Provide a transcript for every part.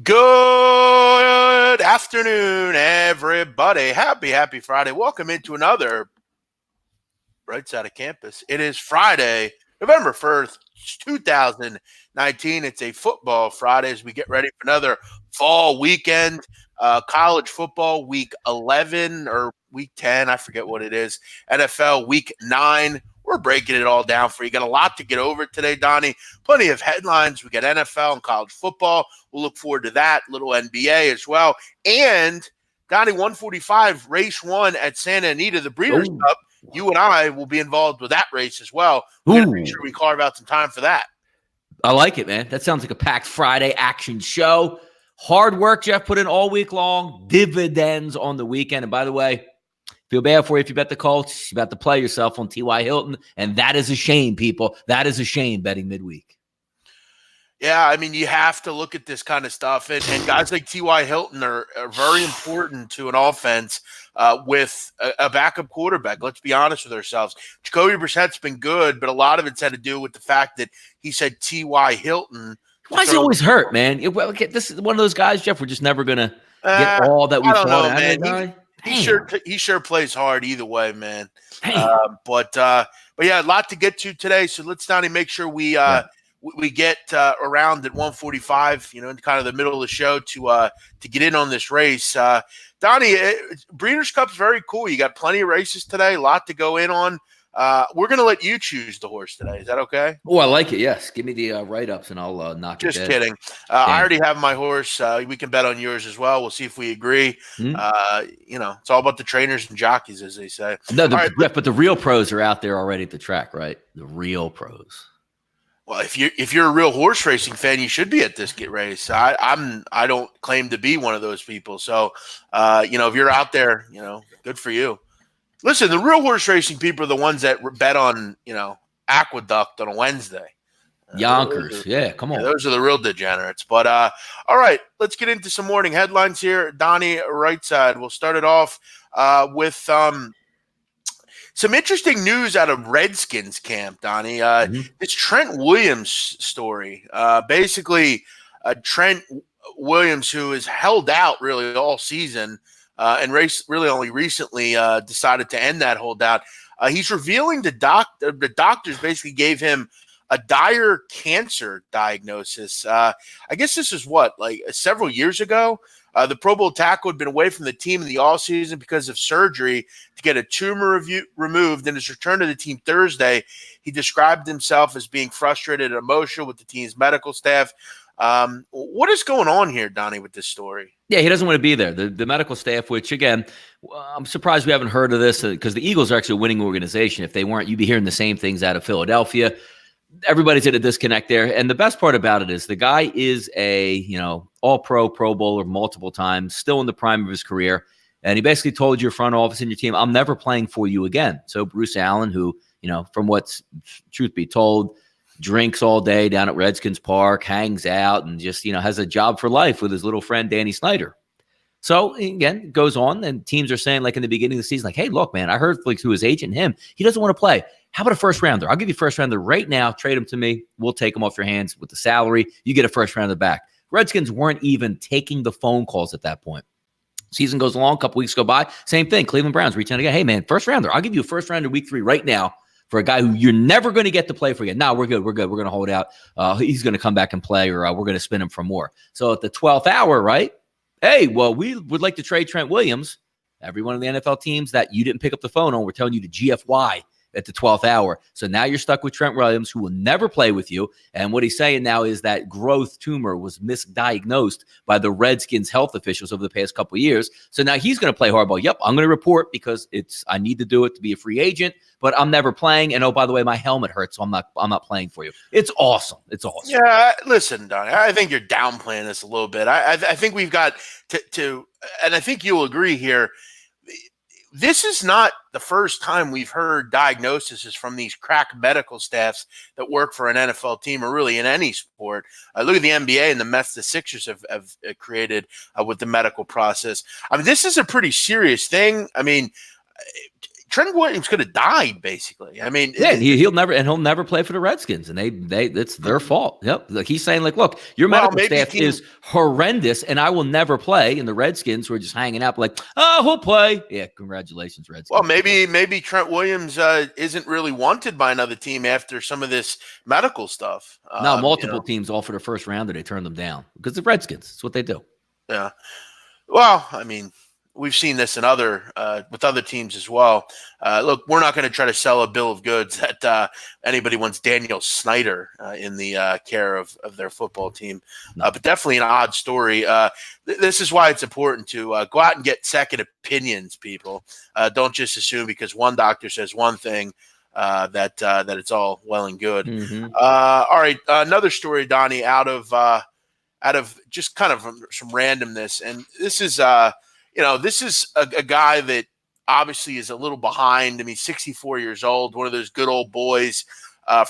Good afternoon, everybody. Happy Friday. Welcome into another Rightside of Campus. It is Friday, November 1st, 2019. It's a football Friday as we get ready for another fall weekend. College football week 11 or week 10, I forget what it is. NFL week 9. We're breaking it all down for you. Got a lot to get over today, Donnie. Plenty of headlines. We got NFL and college football. We'll look forward to that. Little NBA as well. And Donnie, 145 race 1 at Santa Anita, the Breeders' Cup. You and I will be involved with that race as well. We're going to make sure we carve out some time for that. I like it, man. That sounds like a packed Friday action show. Hard work, Jeff, put in all week long. Dividends on the weekend. And by the way, feel bad for you if you bet the Colts. You about to play yourself on T.Y. Hilton, and that is a shame, people. That is a shame betting midweek. Yeah, I mean, you have to look at this kind of stuff. And guys like T.Y. Hilton are very important to an offense with a backup quarterback. Let's be honest with ourselves. Jacoby Brissett's been good, but a lot of it's had to do with the fact that he said T.Y. Hilton. Why is he always hurt, man? This is one of those guys, Jeff, we're just never going to get all that we thought out of that guy. He sure plays hard either way, man. But yeah, a lot to get to today. So let's not make sure we get around at 145, in kind of the middle of the show to get in on this race. Donnie, Breeders' Cup's very cool. You got plenty of races today, a lot to go in on. We're going to let you choose the horse today. Is that okay? Oh, I like it. Yes. Give me the write-ups and I'll knock it. Just kidding. I already have my horse. We can bet on yours as well. We'll see if we agree. It's all about the trainers and jockeys, as they say. No, but the real pros are out there already at the track, right? The real pros. Well, if you're a real horse racing fan, you should be at this race. I don't claim to be one of those people. So, if you're out there, good for you. Listen, the real horse racing people are the ones that bet on, Aqueduct on a Wednesday. Yonkers. Come on. Those are the real degenerates. But, all right, let's get into some morning headlines here. Donnie, Rightside. We'll start it off with some interesting news out of Redskins camp, Donnie. It's Trent Williams story. Basically, Trent Williams, who has held out really all season, and really only recently decided to end that holdout. He's revealing the doctors basically gave him a dire cancer diagnosis. I guess this is several years ago. The Pro Bowl tackle had been away from the team in the offseason because of surgery to get a tumor removed. In his return to the team Thursday, he described himself as being frustrated and emotional with the team's medical staff. What is going on here, Donnie, with this story? Yeah, he doesn't want to be there. The medical staff, which, again, I'm surprised we haven't heard of this because the Eagles are actually a winning organization. If they weren't, you'd be hearing the same things out of Philadelphia. Everybody's at a disconnect there. And the best part about it is the guy is a, all-pro, Pro Bowler multiple times, still in the prime of his career. And he basically told your front office and your team, I'm never playing for you again. So Bruce Allen, who, from what's truth be told, drinks all day down at Redskins Park, hangs out, and just, has a job for life with his little friend Danny Snyder. So, again, it goes on, and teams are saying, like in the beginning of the season, like, hey, look, man, I heard through his agent, he doesn't want to play. How about a first-rounder? I'll give you a first-rounder right now. Trade him to me. We'll take him off your hands with the salary. You get a first-rounder back. Redskins weren't even taking the phone calls at that point. Season goes along. A couple weeks go by. Same thing. Cleveland Browns reach out again. Hey, man, first-rounder. I'll give you a first-rounder week 3 right now for a guy who you're never going to get to play for again. No, we're good. We're going to hold out. He's going to come back and play, or we're going to spin him for more. So at the 12th hour, right? Hey, well, we would like to trade Trent Williams. Every one of the NFL teams that you didn't pick up the phone on, we're telling you to GFY at the 12th hour. So now you're stuck with Trent Williams, who will never play with you. And what he's saying now is that growth tumor was misdiagnosed by the Redskins health officials over the past couple of years. So now he's going to play hardball. Yep, I'm going to report because I need to do it to be a free agent, but I'm never playing. And oh, by the way, my helmet hurts, so I'm not playing for you. It's awesome. It's awesome. Yeah, listen, Donnie, I think you're downplaying this a little bit. I think we've got to, and I think you'll agree here. This is not the first time we've heard diagnoses from these crack medical staffs that work for an NFL team or really in any sport. Look at the NBA and the mess the Sixers have created with the medical process. I mean, this is a pretty serious thing. I mean, Trent Williams could have died, basically. I mean, yeah, he'll never play for the Redskins, and it's their fault. Yep, like he's saying, like, look, your medical staff is horrendous, and I will never play. And the Redskins were just hanging out, like, oh, he'll play. Yeah, congratulations, Redskins. Well, maybe Trent Williams isn't really wanted by another team after some of this medical stuff. No, multiple teams offered a first rounder, they turned them down because the Redskins. It's what they do. Yeah. Well, I mean, we've seen this in with other teams as well. Look, we're not going to try to sell a bill of goods that anybody wants Daniel Snyder in the care of their football team. But definitely an odd story. This is why it's important to go out and get second opinions, people. Don't just assume because one doctor says one thing that it's all well and good. Mm-hmm. All right, another story, Donnie, out of just kind of some randomness, and this is this is a guy that obviously is a little behind. I mean, 64 years old, one of those good old boys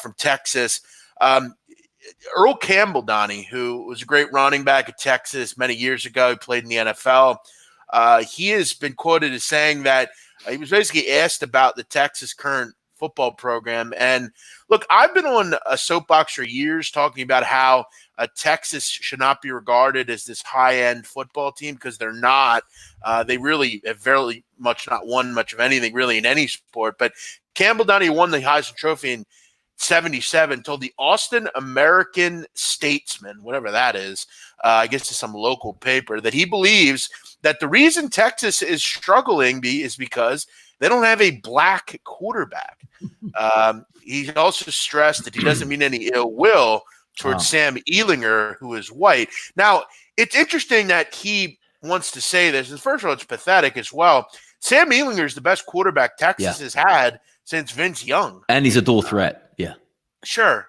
from Texas. Earl Campbell, Donnie, who was a great running back at Texas many years ago. He played in the NFL. He has been quoted as saying that he was basically asked about the Texas current football program. And look, I've been on a soapbox for years talking about how Texas should not be regarded as this high-end football team because they're not. They really have very much not won much of anything really in any sport. But Campbell, Donnie, won the Heisman Trophy in 1977, told the Austin American Statesman, whatever that is, I guess it's some local paper, that he believes that the reason Texas is struggling is because they don't have a black quarterback. He also stressed that he doesn't mean any ill will towards Sam Ehlinger, who is white. Now, it's interesting that he wants to say this. And first of all, it's pathetic as well. Sam Ehlinger is the best quarterback Texas has had since Vince Young. And he's a dual threat. Yeah. Sure.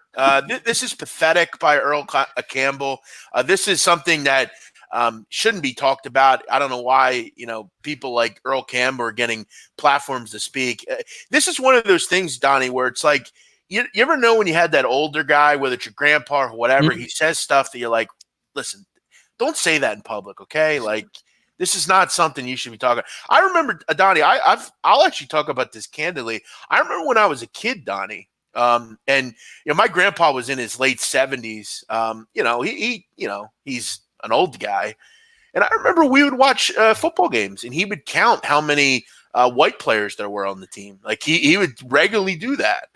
This is pathetic by Earl Campbell. This is something that shouldn't be talked about. I don't know why, people like Earl Campbell are getting platforms to speak. This is one of those things, Donnie, where it's like, you ever know when you had that older guy, whether it's your grandpa or whatever, he says stuff that you're like, listen, don't say that in public, okay? Like, this is not something you should be talking. I remember, Donnie, I'll actually talk about this candidly. I remember when I was a kid, Donnie, and my grandpa was in his late 70s. He's an old guy. And I remember we would watch football games, and he would count how many white players there were on the team. Like, he would regularly do that.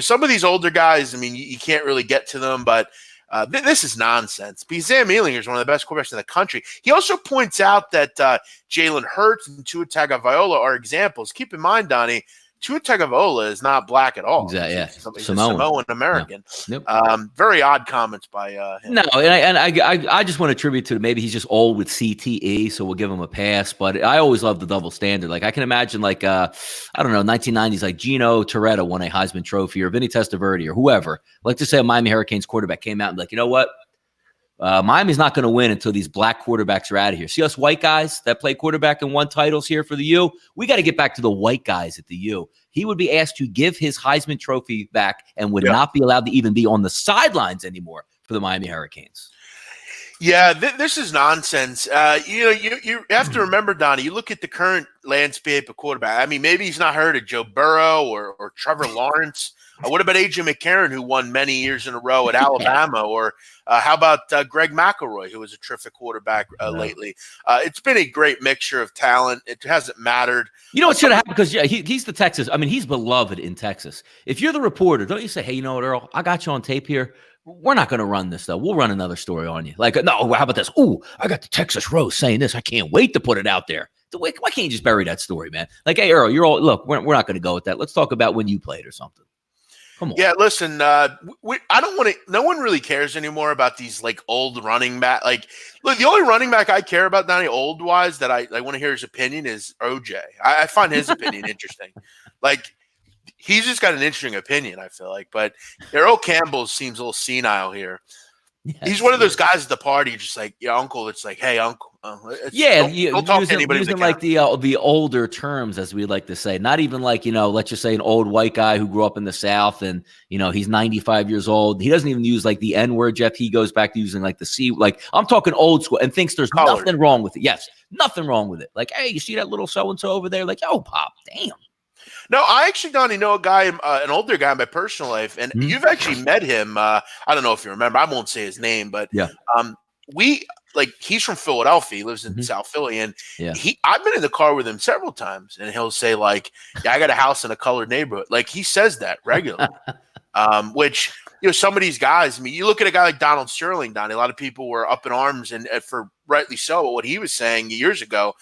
Some of these older guys, I mean, you can't really get to them, but this is nonsense. Because Sam Ehlinger is one of the best quarterbacks in the country. He also points out that Jalen Hurts and Tua Tagovailoa are examples. Keep in mind, Donnie, Tua Tagovailoa is not black at all. Exactly. Yeah. He's a Samoan American. Yeah. Yep. Very odd comments by him. No, and I just want to attribute to maybe he's just old with CTE, so we'll give him a pass. But I always love the double standard. Like, I can imagine, like, I don't know, 1990s, like Gino Toretta won a Heisman Trophy, or Vinny Testaverde, or whoever. Like, to say a Miami Hurricanes quarterback came out and be like, you know what? Miami's not going to win until these black quarterbacks are out of here. See us white guys that play quarterback and won titles here for the U? We got to get back to the white guys at the U. He would be asked to give his Heisman Trophy back and would not be allowed to even be on the sidelines anymore for the Miami Hurricanes. Yeah, this is nonsense. You have to remember, Donnie, you look at the current landscape of quarterback. I mean, maybe he's not heard of Joe Burrow or Trevor Lawrence. What about A.J. McCarron, who won many years in a row at Alabama? Or how about Greg McElroy, who was a terrific quarterback lately? It's been a great mixture of talent. It hasn't mattered. You know what should have happened? Because, he's the Texas. I mean, he's beloved in Texas. If you're the reporter, don't you say, hey, you know what, Earl? I got you on tape here. We're not going to run this, though. We'll run another story on you. Like, no, how about this? Ooh, I got the Texas Rose saying this. I can't wait to put it out there. Why can't you just bury that story, man? Like, hey, Earl, look, we're not going to go with that. Let's talk about when you played or something. Come on. Yeah, listen, I don't want to – no one really cares anymore about these, like, old running back. Like, look, the only running back I care about, Donnie, old-wise, that I want to hear his opinion is OJ. I find his opinion interesting. Like, he's just got an interesting opinion, I feel like. But Earl Campbell seems a little senile here. Yes, he's one of those guys at the party, just like your uncle. It's like, hey, uncle, Yeah, don't talk to anybody using like the older terms, as we like to say. Not even like, let's just say an old white guy who grew up in the South and, he's 95 years old. He doesn't even use like the N word, Jeff. He goes back to using like the C. Like, I'm talking old school and thinks there's nothing wrong with it. Yes, nothing wrong with it. Like, hey, you see that little so-and-so over there? Like, yo, Pop, damn. No, I actually, Donnie, know a guy, an older guy in my personal life, and you've actually met him. I don't know if you remember. I won't say his name, but yeah. He's from Philadelphia. He lives in South Philly, and I've been in the car with him several times, and he'll say like, "Yeah, I got a house in a colored neighborhood." Like he says that regularly. Which some of these guys. I mean, you look at a guy like Donald Sterling, Donnie. A lot of people were up in arms, and for rightly so. But what he was saying years ago.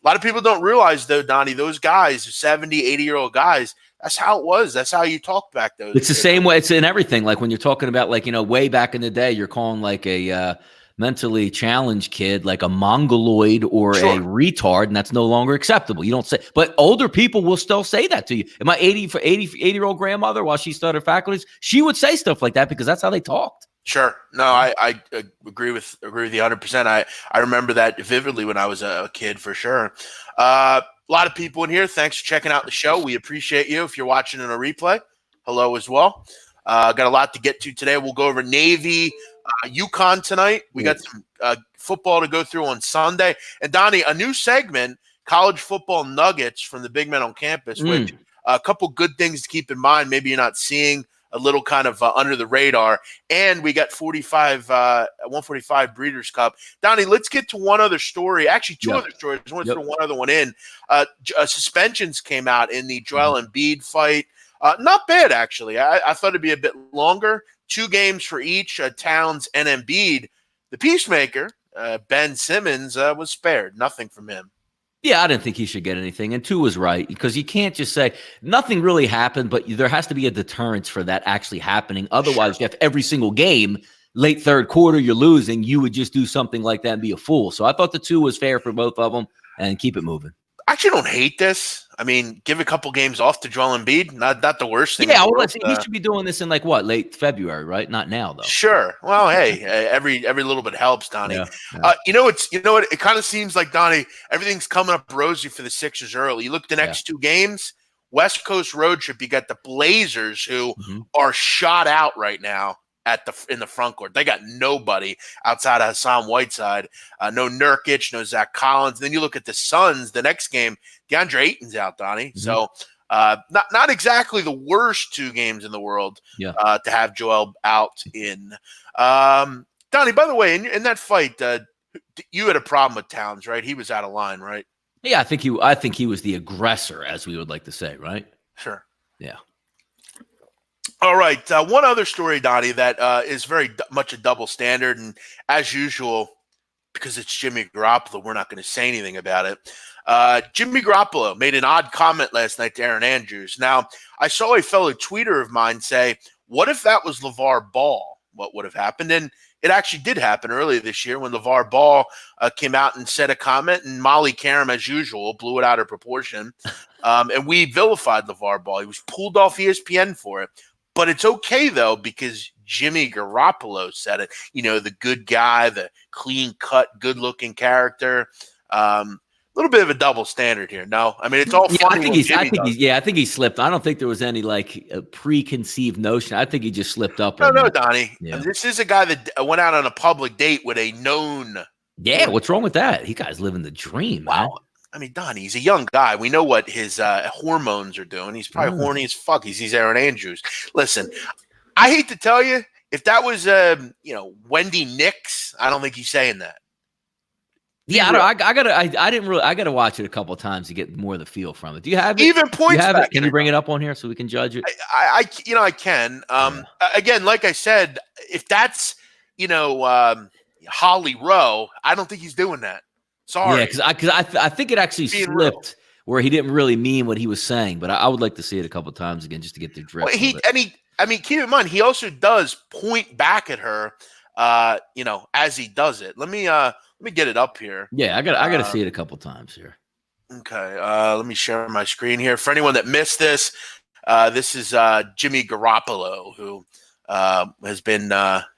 A lot of people don't realize, though, Donnie, those guys, 70, 80-year-old guys, that's how it was. That's how you talk back those days. It's the same way. It's in everything. Like when you're talking about, like, way back in the day, you're calling like a mentally challenged kid like a mongoloid or a retard, and that's no longer acceptable. You don't say, but older people will still say that to you. And my 80-year-old grandmother, while she studied faculties, she would say stuff like that because that's how they talked. Sure. No, I agree with you 100%. I remember that vividly when I was a kid, for sure. A lot of people in here. Thanks for checking out the show. We appreciate you. If you're watching in a replay, hello as well. Got a lot to get to today. We'll go over Navy, UConn tonight. We got some football to go through on Sunday. And Donnie, a new segment, college football nuggets from the big men on campus, which a couple good things to keep in mind. Maybe you're not seeing a little kind of under the radar. And we got 145 Breeders' Cup. Donnie, let's get to one other story. Actually, two other stories. I want to throw one other one in. Suspensions came out in the Joel Embiid fight. Not bad, actually. I thought it'd be a bit longer. 2 games for each, Towns and Embiid. The peacemaker, Ben Simmons, was spared. Nothing from him. Yeah, I didn't think he should get anything. And 2 was right, because you can't just say nothing really happened, but there has to be a deterrence for that actually happening. Otherwise, you have every single game, late third quarter, you're losing. You would just do something like that and be a fool. So I thought the 2 was fair for both of them and keep it moving. I actually don't hate this. I mean, give a couple games off to Joel Embiid. Not the worst thing. Yeah, well, he should be doing this in late February, right? Not now, though. Sure. Well, hey, every little bit helps, Donnie. Yeah. You know what? It kind of seems like, Donnie, everything's coming up rosy for the Sixers early. You look at the next 2 games, West Coast road trip. You got the Blazers, who are shot out right now in the front court. They got nobody outside of Hassan Whiteside. No Nurkic, no Zach Collins. And then you look at the Suns, the next game, DeAndre Ayton's out, Donnie. So not exactly the worst 2 games in the world to have Joel out in. Donnie, by the way, in that fight, you had a problem with Towns, right? He was out of line, right? Yeah, I think he was the aggressor, as we would like to say, right? Sure. Yeah. All right. One other story, Donnie, that is very much a double standard. And as usual, because it's Jimmy Garoppolo, we're not going to say anything about it. Jimmy Garoppolo made an odd comment last night to Aaron Andrews. Now, I saw a fellow tweeter of mine say, what if that was LeVar Ball? What would have happened? And it actually did happen earlier this year when LeVar Ball came out and said a comment, and Molly Karam, as usual, blew it out of proportion. And we vilified LeVar Ball. He was pulled off ESPN for it. But it's okay, though, because Jimmy Garoppolo said it. The good guy, the clean-cut, good-looking character. A little bit of a double standard here. No, I mean, it's all funny. I think he slipped. I don't think there was any preconceived notion. I think he just slipped up. No, Donnie. Yeah. This is a guy that went out on a public date with a known. Yeah, what's wrong with that? You guys living the dream. Wow. Man. I mean, Donnie, he's a young guy. We know what his hormones are doing. He's probably horny as fuck. He's Aaron Andrews. Listen, I hate to tell you, if that was Wendy Nix, I don't think he's saying that. Yeah, I gotta watch it a couple of times to get more of the feel from it. Do you have it? Even points? Can you bring it up on here so we can judge it? I can. Again, like I said, if that's Holly Rowe, I don't think he's doing that. Sorry. Yeah, because I think it actually slipped where he didn't really mean what he was saying, but I would like to see it a couple of times again just to get the drift. Well, keep in mind, he also does point back at her, as he does it. Let me get it up here. Yeah, I gotta see it a couple of times here. Okay, let me share my screen here. For anyone that missed this, this is Jimmy Garoppolo, who has been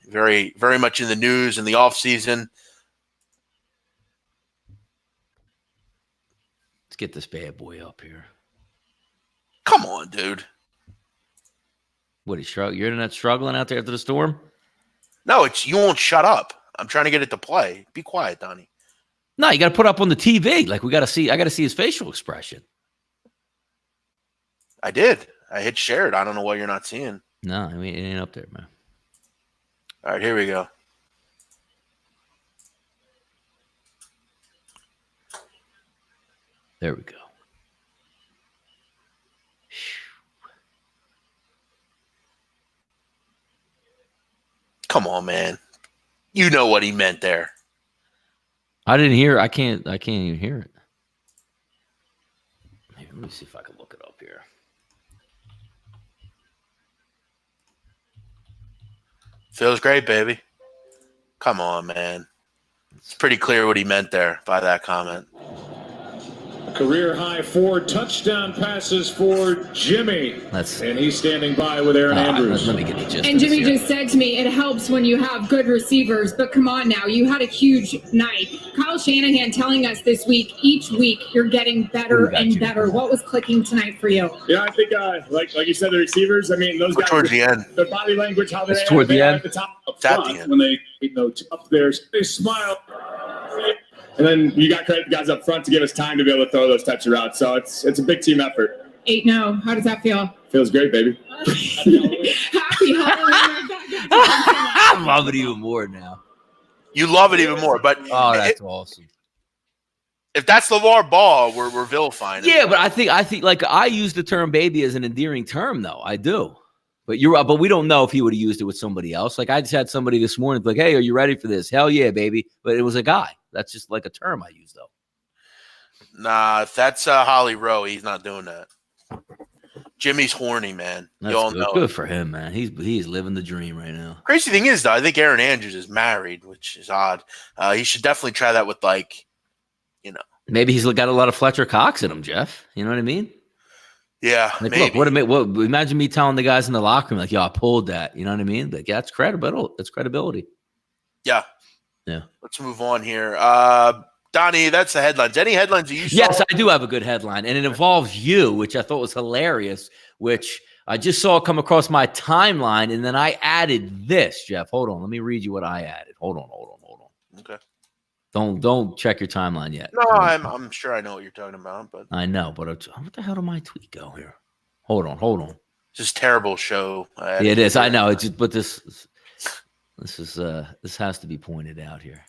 very, very much in the news in the offseason. get this bad boy up here. Come on, dude. What, your internet struggling out there after the storm? No, you won't shut up. I'm trying to get it to play. Be quiet, Donnie. No, you got to put up on the TV. Like I got to see his facial expression. I did. I hit shared. I don't know what you're not seeing. No, I mean, it ain't up there, man. All right, here we go. There we go. Come on, man. You know what he meant there. I didn't hear. I can't even hear it. Let me see if I can look it up here. Feels great, baby. Come on, man. It's pretty clear what he meant there by that comment. Career high 4 touchdown passes for Jimmy. And he's standing by with Aaron Andrews. Let me get the gist. And Jimmy just said to me, it helps when you have good receivers, but come on now, you had a huge night. Kyle Shanahan telling us this week, each week you're getting better and better. What was clicking tonight for you? Yeah, I think like you said, the receivers, I mean, those guys towards the end. Their body language, how it's toward the end. At the top up it's at front, the end. when they up there, they smile. And then you got credit the guys up front to give us time to be able to throw those touch routes. So it's a big team effort. 8-0. How does that feel? Feels great, baby. Happy Halloween. I love it even more now. You love it even more, but that's awesome. If that's LeVar Ball, we're vilifying him. Yeah, but I think like I use the term "baby" as an endearing term, though. I do. But we don't know if he would have used it with somebody else. Like I just had somebody this morning like, "Hey, are you ready for this?" Hell yeah, baby! But it was a guy. That's just like a term I use, though. Nah, if that's Holly Rowe, he's not doing that. Jimmy's horny, man. That's you all good. know. Good for him, man. He's living the dream right now. Crazy thing is, though, I think Aaron Andrews is married, which is odd. He should definitely try that with Maybe he's got a lot of Fletcher Cox in him, Jeff. You know what I mean? Yeah, like, maybe. Look, imagine me telling the guys in the locker room, like, "Yo, I pulled that." You know what I mean? Like, yeah, that's credibility. That's credibility. Yeah. Yeah. Let's move on here. Donnie, that's the headlines. Any headlines that you saw? Yes, I do have a good headline, and it involves you, which I thought was hilarious, which I just saw come across my timeline, and then I added this, Jeff. Hold on. Let me read you what I added. Hold on. Okay. Don't check your timeline yet. No, I'm sure I know what you're talking about, but I know, but what the hell did my tweet go here? Hold on. Just terrible show. Yeah, it is. I know. It's just, but this has to be pointed out here.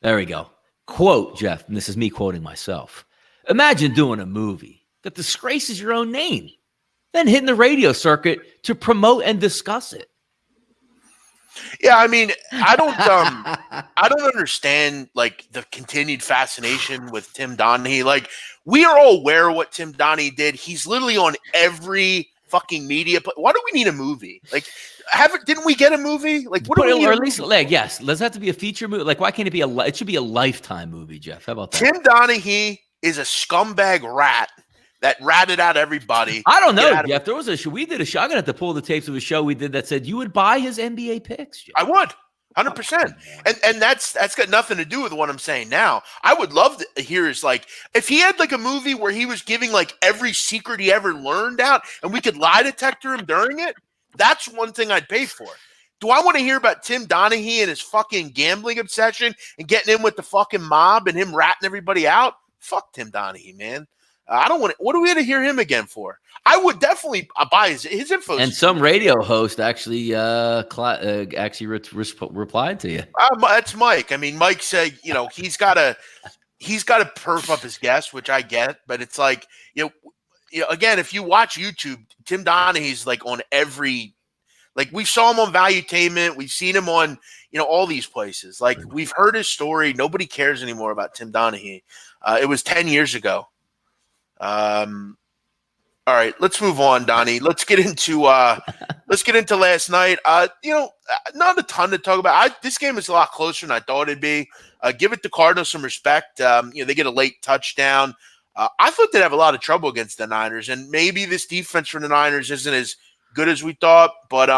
There we go. Quote, Jeff, and this is me quoting myself. Imagine doing a movie that disgraces your own name, then hitting the radio circuit to promote and discuss it. Yeah, I mean, I don't understand like the continued fascination with Tim Donaghy. Like, we are all aware of what Tim Donaghy did. He's literally on every fucking media. Why do we need a movie? Like, didn't we get a movie? Like, what do we need? Or at least, like, yes, does that have to be a feature movie? Like, why can't it be it should be a Lifetime movie, Jeff? How about that? Tim Donaghy is a scumbag rat that ratted out everybody. I don't know, Jeff. There was a show. We did a show. I'm going to have to pull the tapes of a show we did that said you would buy his NBA picks, Jeff. I would. 100%. And that's got nothing to do with what I'm saying now. I would love to hear his, like, if he had like a movie where he was giving like every secret he ever learned out and we could lie detector him during it, that's one thing I'd pay for. Do I want to hear about Tim Donaghy and his fucking gambling obsession and getting in with the fucking mob and him ratting everybody out? Fuck Tim Donaghy, man. I don't want to. What are we going to hear him again for? I would definitely buy his info. And some radio host actually replied to you. That's Mike. I mean, Mike said, he's got to perf up his guests, which I get, but it's like, again, if you watch YouTube, Tim Donaghy's like on every, like we saw him on Valuetainment, we've seen him on, all these places. Like we've heard his story. Nobody cares anymore about Tim Donaghy. It was 10 years ago. All right, let's move on, Donnie. Let's get into last night. Not a ton to talk about. This game is a lot closer than I thought it'd be. Give it the Cardinals some respect. They get a late touchdown. I thought they'd have a lot of trouble against the Niners, and maybe this defense for the Niners isn't as good as we thought. But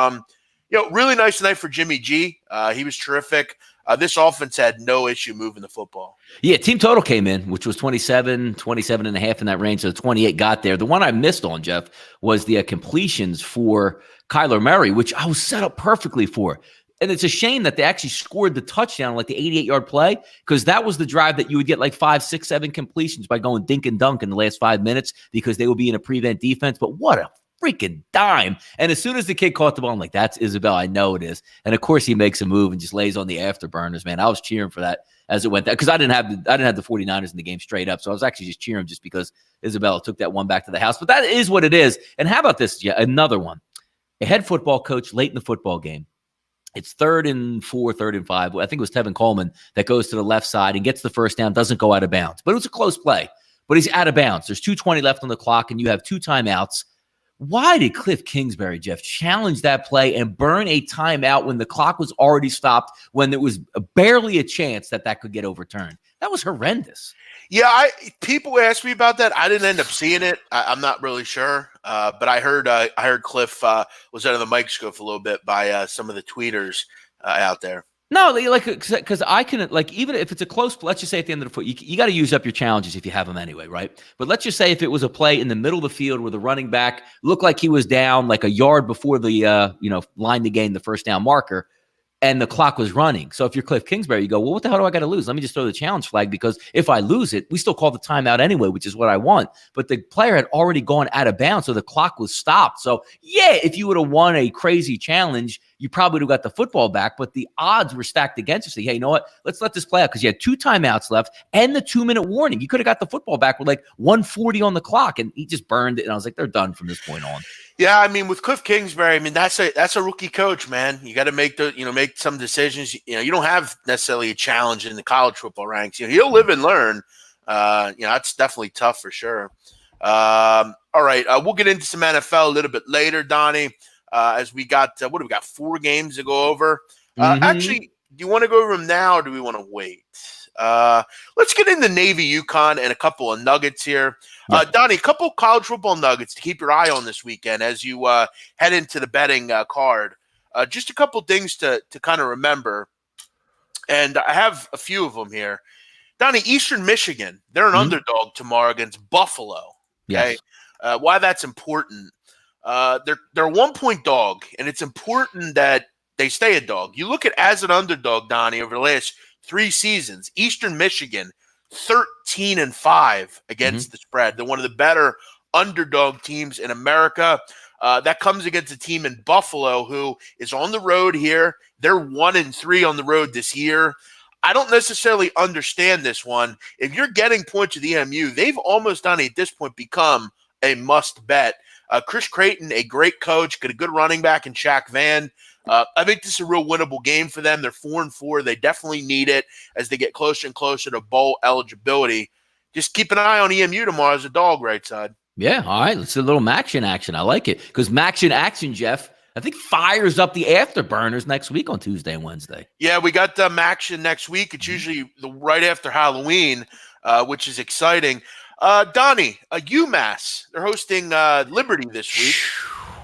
Really nice night for Jimmy G. He was terrific. This offense had no issue moving the football. Yeah, team total came in, which was 27 and a half in that range. So 28 got there. The one I missed on, Jeff, was the completions for Kyler Murray, which I was set up perfectly for. And it's a shame that they actually scored the touchdown, like the 88-yard play, because that was the drive that you would get like 5, 6, 7 completions by going dink and dunk in the last 5 minutes because they would be in a prevent defense. But what a freaking dime. And as soon as the kid caught the ball, I'm like, that's Isabel. I know it is. And of course he makes a move and just lays on the afterburners, man. I was cheering for that as it went because I didn't have the 49ers in the game straight up. So I was actually just cheering just because Isabella took that one back to the house. But that is what it is. And how about this? Yeah, another one. A head football coach late in the football game. It's 3rd and 4, 3rd and 5. I think it was Tevin Coleman that goes to the left side and gets the first down, doesn't go out of bounds. But it was a close play. But he's out of bounds. There's 2:20 left on the clock, and you have 2 timeouts. Why did Kliff Kingsbury, Jeff, challenge that play and burn a timeout when the clock was already stopped, when there was barely a chance that could get overturned? That was horrendous. Yeah, people asked me about that. I didn't end up seeing it. I'm not really sure, but I heard Kliff was under the microscope a little bit by some of the tweeters out there. No, like because I can even if it's a close, let's just say at the end of the foot, you got to use up your challenges if you have them anyway, right? But let's just say if it was a play in the middle of the field where the running back looked like he was down like a yard before the line to gain the first down marker, and the clock was running. So if you're Kliff Kingsbury, you go, well, what the hell do I got to lose? Let me just throw the challenge flag because if I lose it, we still call the timeout anyway, which is what I want. But the player had already gone out of bounds, so the clock was stopped. So yeah, if you would have won a crazy challenge, you probably would have got the football back, but the odds were stacked against you. Say, hey, you know what? Let's let this play out because you had 2 timeouts left and the 2-minute warning. You could have got the football back with like 1:40 on the clock, and he just burned it. And I was like, they're done from this point on. Yeah, I mean, with Kliff Kingsbury, I mean that's a rookie coach, man. You got to make some decisions. You don't have necessarily a challenge in the college football ranks. He'll live and learn. That's definitely tough for sure. All right, we'll get into some NFL a little bit later, Donnie. As we got, what do we got? 4 games to go over. Actually, do you want to go over them now or do we want to wait? Let's get into Navy UConn and a couple of nuggets here. Donnie, a couple of college football nuggets to keep your eye on this weekend as you head into the betting card. Just a couple things to kind of remember. And I have a few of them here. Donnie, Eastern Michigan, they're an underdog tomorrow against Buffalo. Okay. Yes. Why that's important. They're a 1-point dog, and it's important that they stay a dog. You look at as an underdog, Donnie, over the last 3 seasons, Eastern Michigan, 13-5 against the spread. They're one of the better underdog teams in America. That comes against a team in Buffalo who is on the road here. They're 1-3 on the road this year. I don't necessarily understand this one. If you're getting points at the EMU, they've almost, Donnie, at this point become a must bet. Chris Creighton, a great coach, got a good running back in Shaq Van. I think this is a real winnable game for them. They're 4-4. They definitely need it as they get closer and closer to bowl eligibility. Just keep an eye on EMU tomorrow as a dog, right side. Yeah, all right. Let's do a little Maction action. I like it because Maction action, Jeff, I think fires up the afterburners next week on Tuesday and Wednesday. Yeah, we got Maction next week. It's usually right after Halloween, which is exciting. Donnie, UMass, they're hosting Liberty this week.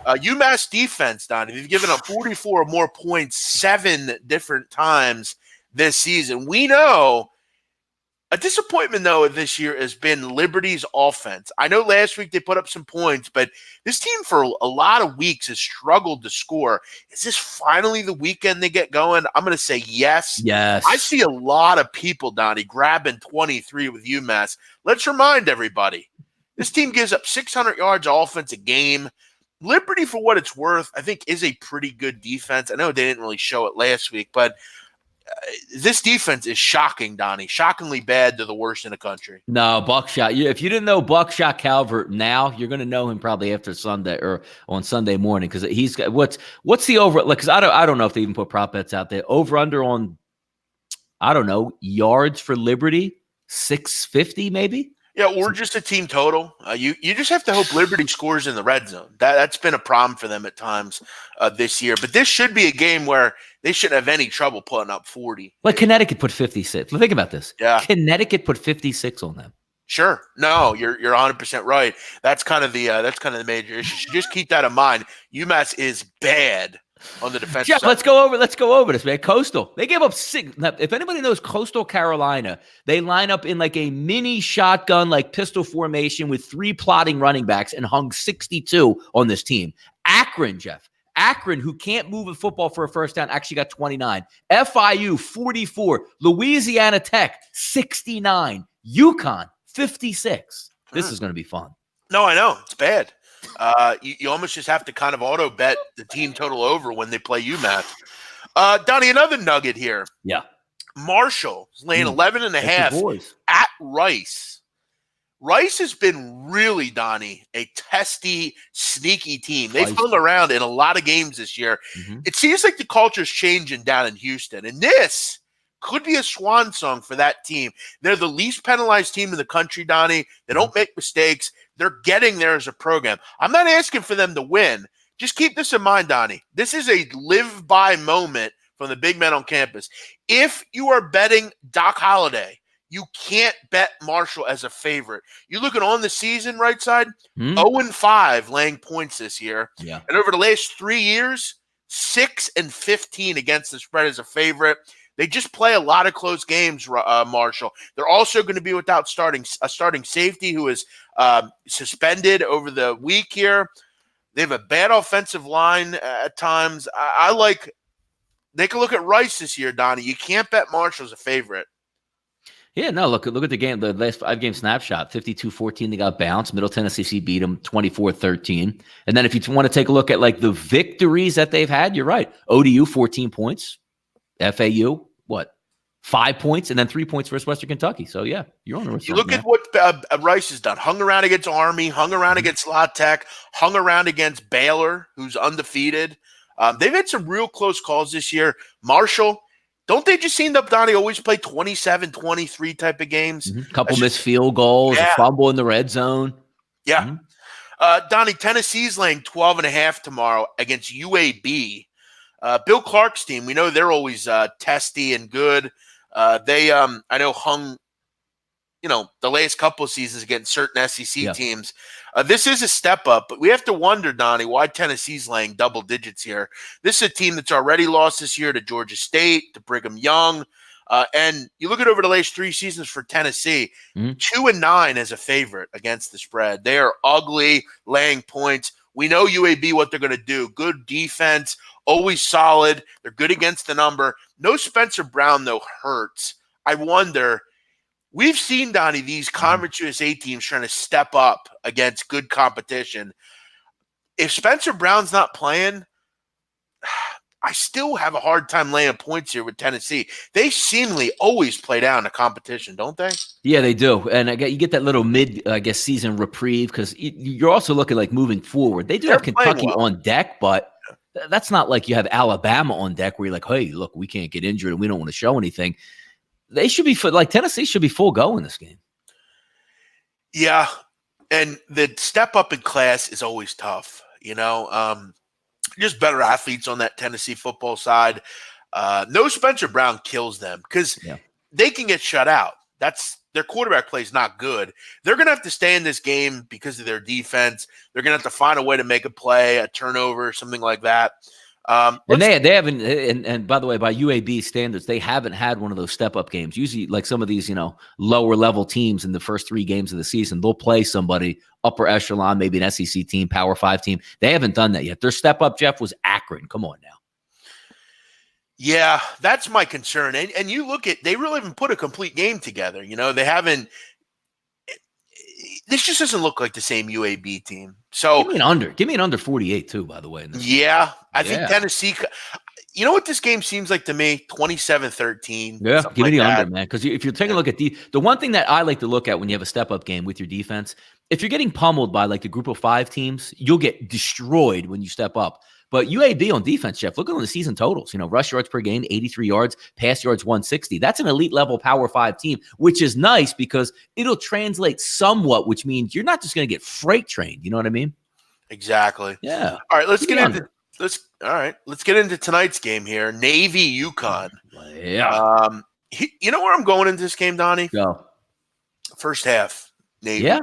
UMass defense, Donnie, they've given up 44 or more points 7 different times this season. We know a disappointment, though, this year has been Liberty's offense. I know last week they put up some points, but this team for a lot of weeks has struggled to score. Is this finally the weekend they get going? I'm going to say yes. Yes. I see a lot of people, Donnie, grabbing 23 with UMass. Let's remind everybody, this team gives up 600 yards of offense a game. Liberty, for what it's worth, I think is a pretty good defense. I know they didn't really show it last week, but this defense is shocking, Donnie. Shockingly bad. They're the worst in the country. No, Buckshot. If you didn't know Buckshot Calvert now, you're going to know him probably after Sunday or on Sunday morning because he's got what's the over? Because I don't know if they even put prop bets out there. Over under on yards for Liberty 650 maybe. Yeah, or just a team total. You just have to hope Liberty scores in the red zone. That's been a problem for them at times this year. But this should be a game where they shouldn't have any trouble putting up 40. Like Connecticut put 56. Think about this. Yeah, Connecticut put 56 on them. Sure. No, you're 100% right. That's kind of the major issue. So just keep that in mind. UMass is bad on the defensive Jeff, side. let's go over this, man. Coastal. They gave up 6. Now, if anybody knows Coastal Carolina, they line up in like a mini shotgun, like pistol formation with 3 plotting running backs and hung 62 on this team. Akron, Jeff. Akron, who can't move a football for a first down, actually got 29. FIU, 44. Louisiana Tech, 69. UConn, 56. This is going to be fun. No, I know. It's bad. You almost just have to kind of auto bet the team total over when they play UMass. Donnie, another nugget here. Yeah. Marshall is laying 11.5 at Rice. Rice has been really, Donnie, a testy, sneaky team. They've hung around in a lot of games this year. Mm-hmm. It seems like the culture's changing down in Houston, and this could be a swan song for that team. They're the least penalized team in the country, Donnie. They don't make mistakes. They're getting there as a program. I'm not asking for them to win. Just keep this in mind, Donnie. This is a live-by moment from the big men on campus. If you are betting Doc Holliday, you can't bet Marshall as a favorite. You look at on the season, right side, 0-5 laying points this year. Yeah. And over the last 3 years, 6-15 against the spread as a favorite. They just play a lot of close games, Marshall. They're also going to be without a starting safety who is suspended over the week here. They have a bad offensive line at times. They can look at Rice this year, Donnie. You can't bet Marshall as a favorite. Yeah, no, look at the game, the last 5-game snapshot, 52-14, they got bounced. Middle Tennessee beat them 24-13. And then if you want to take a look at like the victories that they've had, you're right. ODU, 14 points. FAU, 5 points, and then 3 points versus Western Kentucky. So, yeah, you're on the You look at what Rice has done. Hung around against Army, hung around against La Tech, hung around against Baylor, who's undefeated. They've had some real close calls this year. Marshall, don't they just seem to, Donnie, always play 27, 23 type of games? Couple missed field goals, a fumble in the red zone. Yeah. Donnie, Tennessee's laying 12.5 tomorrow against UAB. Bill Clark's team, we know they're always testy and good. They, I know, hung, the last couple of seasons against certain SEC teams. This is a step up, but we have to wonder, Donnie, why Tennessee's laying double digits here. This is a team that's already lost this year to Georgia State, to Brigham Young. And you look at over the last 3 seasons for Tennessee, 2-9 as a favorite against the spread. They are ugly, laying points. We know UAB what they're going to do. Good defense, always solid. They're good against the number. No Spencer Brown, though, hurts. I wonder, we've seen, Donnie, these Conference USA teams trying to step up against good competition. If Spencer Brown's not playing, I still have a hard time laying points here with Tennessee. They seemingly always play down the competition, don't they? Yeah, they do. And you get that little season reprieve because you're also looking like moving forward. They do have Kentucky on deck, but that's not like you have Alabama on deck where you're like, hey, look, we can't get injured and we don't want to show anything. They should be Tennessee should be full go in this game. Yeah, and the step up in class is always tough, just better athletes on that Tennessee football side. No Spencer Brown kills them because they can get shut out. Their quarterback play is not good. They're going to have to stay in this game because of their defense. They're going to have to find a way to make a play, a turnover, something like that. And they haven't, and by the way, by UAB standards, they haven't had one of those step-up games. Usually, like some of these, lower-level teams in the first 3 games of the season, they'll play somebody upper echelon, maybe an SEC team, Power 5 team. They haven't done that yet. Their step-up, Jeff, was Akron. Come on now. Yeah, that's my concern. And you look at, they really haven't put a complete game together. They haven't. This just doesn't look like the same UAB team. So give me an under 48 too, by the way. I think Tennessee. You know what this game seems like to me? 27-13. Yeah, give me the under, man. Because if you're taking a look at the one thing that I like to look at when you have a step-up game with your defense, if you're getting pummeled by like the group of 5 teams, you'll get destroyed when you step up. But UAB on defense, Jeff, look at the season totals. Rush yards per game, 83 yards, pass yards, 160. That's an elite level Power 5 team, which is nice because it'll translate somewhat, which means you're not just going to get freight trained. You know what I mean? Exactly. Yeah. All right, let's get into tonight's game here. Navy UConn. Yeah. You know where I'm going into this game, Donnie? Go. First half, Navy. Yeah.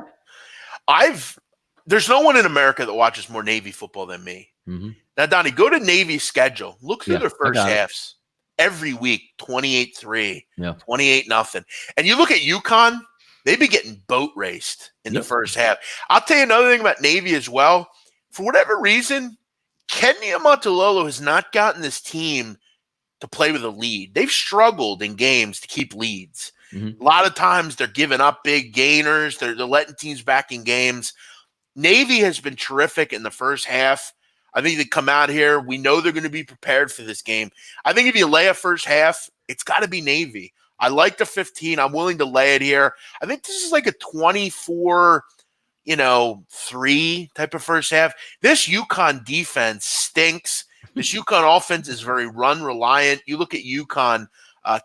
There's no one in America that watches more Navy football than me. Mm-hmm. Now, Donnie, go to Navy's schedule. Look through Yeah, their first I got it. halves. Every week, 28-3, Yeah. 28-0. And you look at UConn, they've been getting boat raced in the Yep. first half. I'll tell you another thing about Navy as well. For whatever reason, Kenya Montololo has not gotten this team to play with a lead. They've struggled in games to keep leads. Mhm. A lot of times they're giving up big gainers. They're letting teams back in games. Navy has been terrific in the first half. I think they come out here. We know they're going to be prepared for this game. I think if you lay a first half, it's got to be Navy. I like the 15. I'm willing to lay it here. I think this is like a 24, 3 type of first half. This UConn defense stinks. This UConn offense is very run reliant. You look at UConn,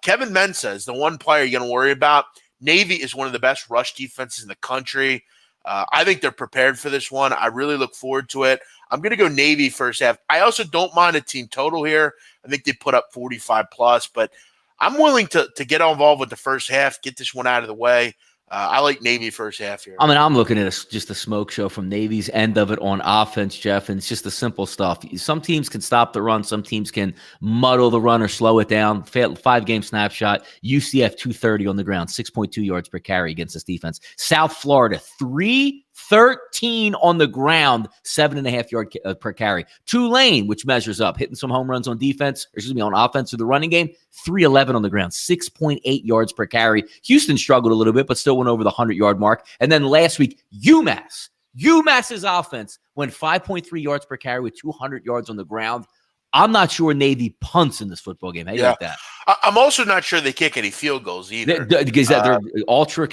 Kevin Mensah is the one player you're going to worry about. Navy is one of the best rush defenses in the country. I think they're prepared for this one. I really look forward to it. I'm going to go Navy first half. I also don't mind a team total here. I think they put up 45 plus, but I'm willing to get involved with the first half, get this one out of the way. I like Navy first half here. I mean, I'm looking at just a smoke show from Navy's end of it on offense, Jeff, and it's just the simple stuff. Some teams can stop the run. Some teams can muddle the run or slow it down. 5-game snapshot. UCF 230 on the ground, 6.2 yards per carry against this defense. South Florida, 313 on the ground, 7.5 yard per carry. Tulane, which measures up, hitting some home runs on defense, on offense through the running game, 311 on the ground, 6.8 yards per carry. Houston struggled a little bit, but still went over the 100-yard mark. And then last week, UMass's offense went 5.3 yards per carry with 200 yards on the ground. I'm not sure Navy punts in this football game. How do you like that? I'm also not sure they kick any field goals either. Because they're ultra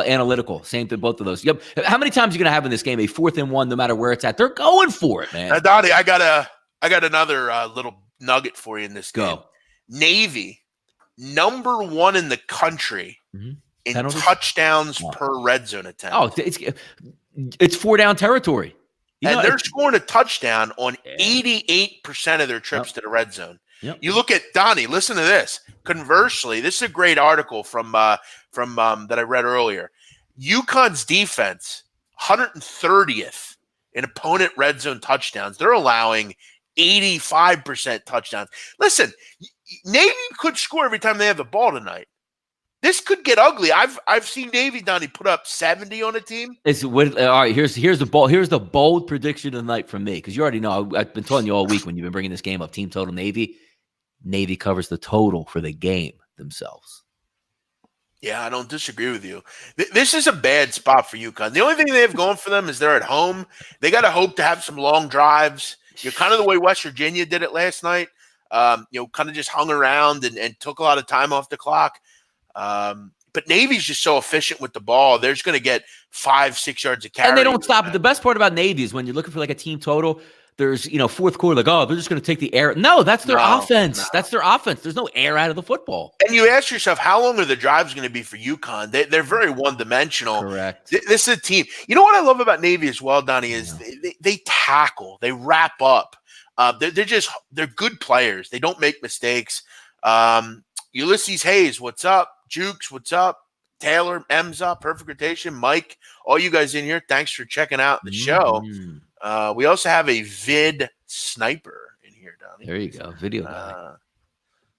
analytical. Same to both of those. Yep. How many times are you going to have in this game a 4th and 1, no matter where it's at? They're going for it, man. Donnie, I got another little nugget for you in this game. Go. Navy, number 1 in the country in Penalties? touchdowns per red zone attempt. Oh, it's 4-down territory. They're scoring a touchdown on 88% of their trips to the red zone. Yep. You look at Donnie. Listen to this. Conversely, this is a great article from that I read earlier. UConn's defense, 130th in opponent red zone touchdowns. They're allowing 85% touchdowns. Listen, Navy could score every time they have the ball tonight. This could get ugly. I've seen Navy, Donnie, put up 70 on a team. All right, here's the bold prediction of the night from me, because you already know I've been telling you all week when you've been bringing this game up. Team total Navy covers the total for the game themselves. Yeah, I don't disagree with you. This is a bad spot for UConn. The only thing they have going for them is they're at home. They got to hope to have some long drives. Kind of the way West Virginia did it last night. Kind of just hung around and took a lot of time off the clock. But Navy's just so efficient with the ball. They're just going to get 5-6 yards of carry. And they don't stop it. The best part about Navy is when you're looking for like a team total, there's, fourth quarter, they're just going to take the air. No, that's their offense. No. That's their offense. There's no air out of the football. And you ask yourself, how long are the drives going to be for UConn? They're very one-dimensional. Correct. This is a team. You know what I love about Navy as well, Donnie, is they tackle. They wrap up. They're good players. They don't make mistakes. Ulysses Hayes, what's up? Jukes, what's up? Taylor, M's up, perfect rotation. Mike, all you guys in here, thanks for checking out the show. We also have a vid sniper in here, Donnie. There you go, video guy.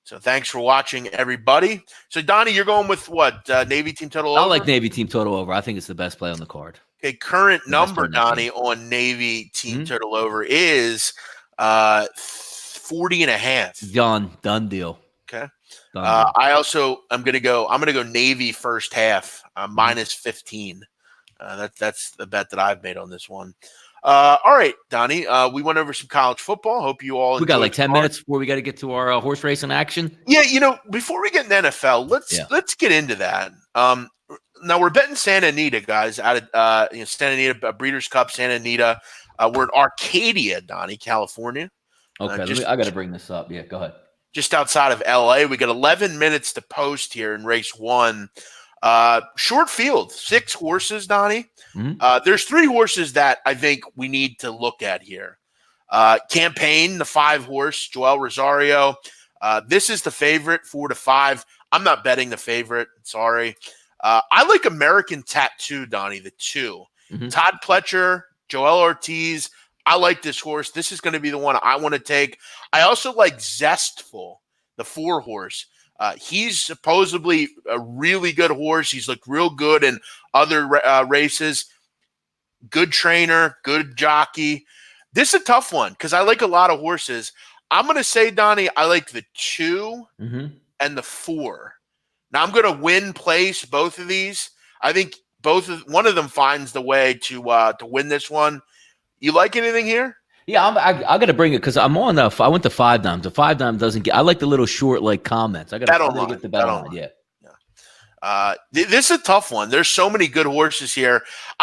So thanks for watching, everybody. So, Donnie, you're going with what? Navy team total over? I like Navy team total over. I think it's the best play on the card. Okay, current number, Donnie, on Navy team total over is 40.5. Done deal. Okay. I also I'm gonna go Navy first half minus 15. That's the bet that I've made on this one. All right, Donnie. We went over some college football. Hope you all. We got like 10 minutes before we got to get to our horse racing action. Yeah, before we get in NFL, let's get into that. Now we're betting Santa Anita, guys. Out of Santa Anita Breeders' Cup, Santa Anita. We're in Arcadia, Donnie, California. Okay, I got to bring this up. Yeah, go ahead. Just outside of LA. We got 11 minutes to post here in race 1. Short field, 6 horses, Donnie. There's 3 horses that I think we need to look at here. Campaign, the 5 horse, Joel Rosario. This is the favorite, 4-5. I'm not betting the favorite. Sorry. I like American Tattoo, Donnie, the 2. Todd Pletcher, Joel Ortiz. I like this horse. This is going to be the one I want to take. I also like Zestful, the 4 horse. He's supposedly a really good horse. He's looked real good in other races. Good trainer, good jockey. This is a tough one because I like a lot of horses. I'm going to say, Donnie, I like the 2 and the 4. Now, I'm going to win place both of these. I think one of them finds the way to win this one. You like anything here? Yeah, I got to bring it because I'm on the. I went to 5 dimes. The 5 dime doesn't get. I like the little short like comments. I got to get the bet on. Yeah. This is a tough one. There's so many good horses here.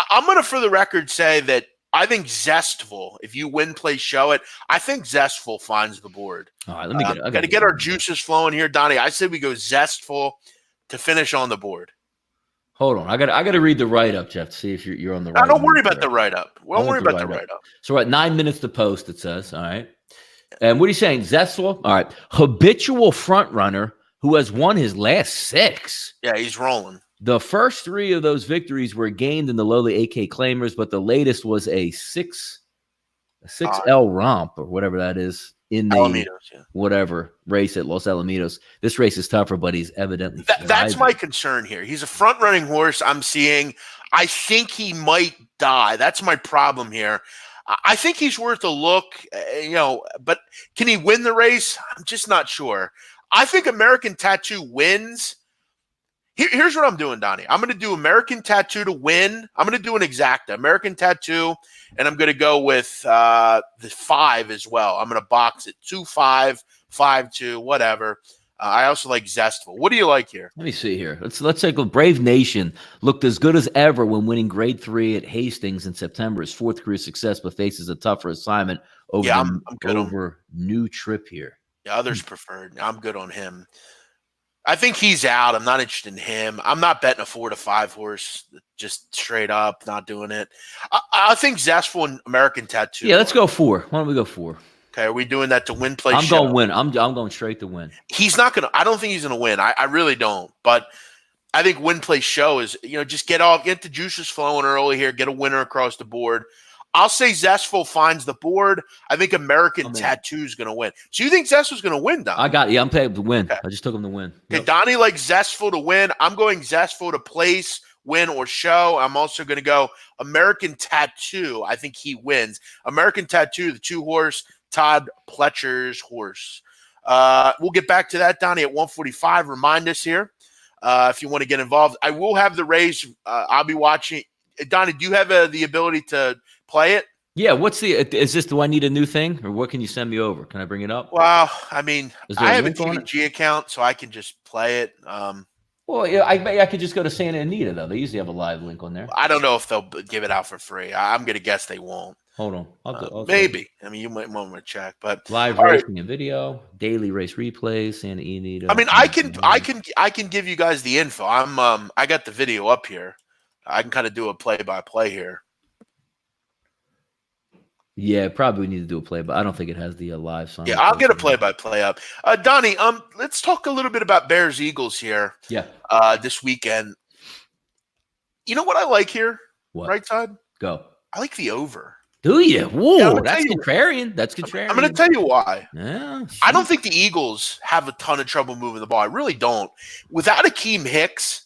I'm going to, for the record, say that I think Zestful. If you win, play, show it. I think Zestful finds the board. All right, let me get it. Got to get our juices flowing here, Donnie. I said we go Zestful to finish on the board. Hold on. I got to read the write-up, Jeff, to see if you're on the right. Don't worry about the write-up. Don't worry about the write-up. So we're at 9 minutes to post, it says. All right. And what are you saying? Zestful? All right. Habitual front runner who has won his last 6. Yeah, he's rolling. The first 3 of those victories were gained in the lowly AK claimers, but the latest was a 6L romp or whatever that is in the whatever race at Los Alamitos. This race is tougher, but he's evidently that's my concern here. He's a front running horse. I'm seeing. I think he might die. That's my problem here. I think he's worth a look, but can he win the race? I'm just not sure. I think American Tattoo wins. Here's what I'm doing, Donnie. I'm going to do American Tattoo to win. I'm going to do an exacta, American Tattoo, and I'm going to go with the 5 as well. I'm going to box it 2-5, 5-2, whatever. I also like Zestful. What do you like here? Let me see here. Let's take a Brave Nation. Looked as good as ever when winning Grade 3 at Hastings in September. His 4th career success, but faces a tougher assignment over new trip here. Yeah, others preferred. I'm good on him. I think he's out. I'm not interested in him. I'm not betting a 4 to 5 horse, just straight up, not doing it. I think Zestful and American Tattoo. Yeah, let's go 4. Why don't we go 4? Okay, are we doing that to win, play, show? I'm going win. I'm going straight to win. He's not going to – I don't think he's going to win. I really don't. But I think win, play, show is, just get the juices flowing early here, get a winner across the board. I'll say Zestful finds the board. I think American Tattoo is going to win. So you think Zestful's going to win, Don? I'm paying to win. Okay. I just took him to win. Okay, yep. Donnie likes Zestful to win. I'm going Zestful to place, win, or show. I'm also going to go American Tattoo. I think he wins. American Tattoo, the 2 horse, Todd Pletcher's horse. We'll get back to that, Donnie, at 1:45. Remind us here if you want to get involved. I will have the race. I'll be watching. Donnie, do you have the ability to play it? Yeah. Do I need a new thing or what can you send me over? Can I bring it up? Well, I mean, I have a TVG account, so I can just play it. Well, yeah, I could just go to Santa Anita, though. They usually have a live link on there. I don't know if they'll give it out for free. I'm going to guess they won't. Hold on. I'll maybe. I mean, you might want to check, but live racing and video, daily race replays, Santa Anita. I mean, I can give you guys the info. I got the video up here. I can kind of do a play-by-play here. Yeah, probably we need to do a play, but I don't think it has the live song. Yeah, I'll get a play-by-play up. Donnie, let's talk a little bit about Bears-Eagles here. Yeah. This weekend. You know what I like here? What? Right side? Go. I like the over. Do you? Whoa, that's contrarian. That's contrarian. I'm going to tell you why. Yeah. I don't think the Eagles have a ton of trouble moving the ball. I really don't. Without Akeem Hicks,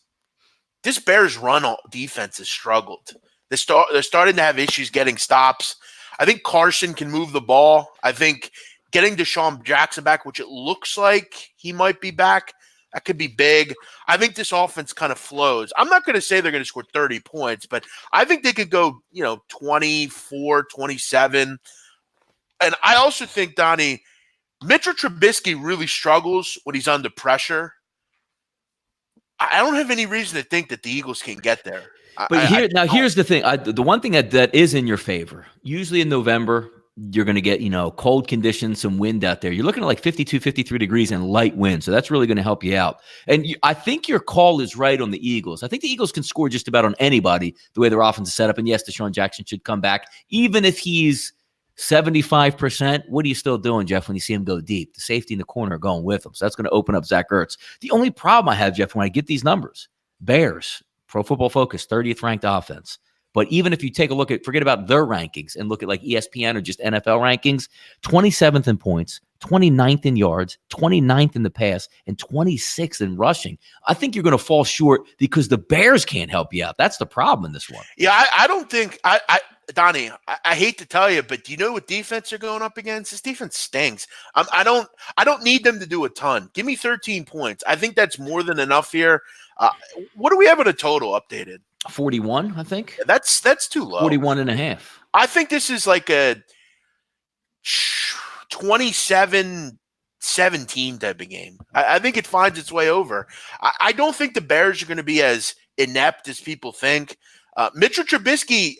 this Bears run defense has struggled. They're starting to have issues getting stops. I think Carson can move the ball. I think getting Deshaun Jackson back, which it looks like he might be back, that could be big. I think this offense kind of flows. I'm not going to say they're going to score 30 points, but I think they could go, 24, 27. And I also think, Donnie, Mitchell Trubisky really struggles when he's under pressure. I don't have any reason to think that the Eagles can get there. But here's the thing. The one thing that is in your favor, usually in November, you're going to get, cold conditions, some wind out there. You're looking at like 52, 53 degrees and light wind. So that's really going to help you out. And I think your call is right on the Eagles. I think the Eagles can score just about on anybody the way their offense is set up. And yes, Deshaun Jackson should come back. Even if he's 75%, what are you still doing, Jeff, when you see him go deep? The safety in the corner are going with him. So that's going to open up Zach Ertz. The only problem I have, Jeff, when I get these numbers, Bears, Pro Football Focus, 30th ranked offense. But even if you take a look at, forget about their rankings and look at like ESPN or just NFL rankings, 27th in points, 29th in yards, 29th in the pass, and 26th in rushing. I think you're going to fall short because the Bears can't help you out. That's the problem in this one. Yeah, I don't think Donnie, I hate to tell you, but do you know what defense they're going up against? This defense stinks. I don't need them to do a ton. Give me 13 points. I think that's more than enough here. What do we have in a total updated? 41, I think. Yeah, that's too low. 41 and a half. I think this is like a 27-17 type of game. I think it finds its way over. I don't think the Bears are going to be as inept as people think. Mitchell Trubisky,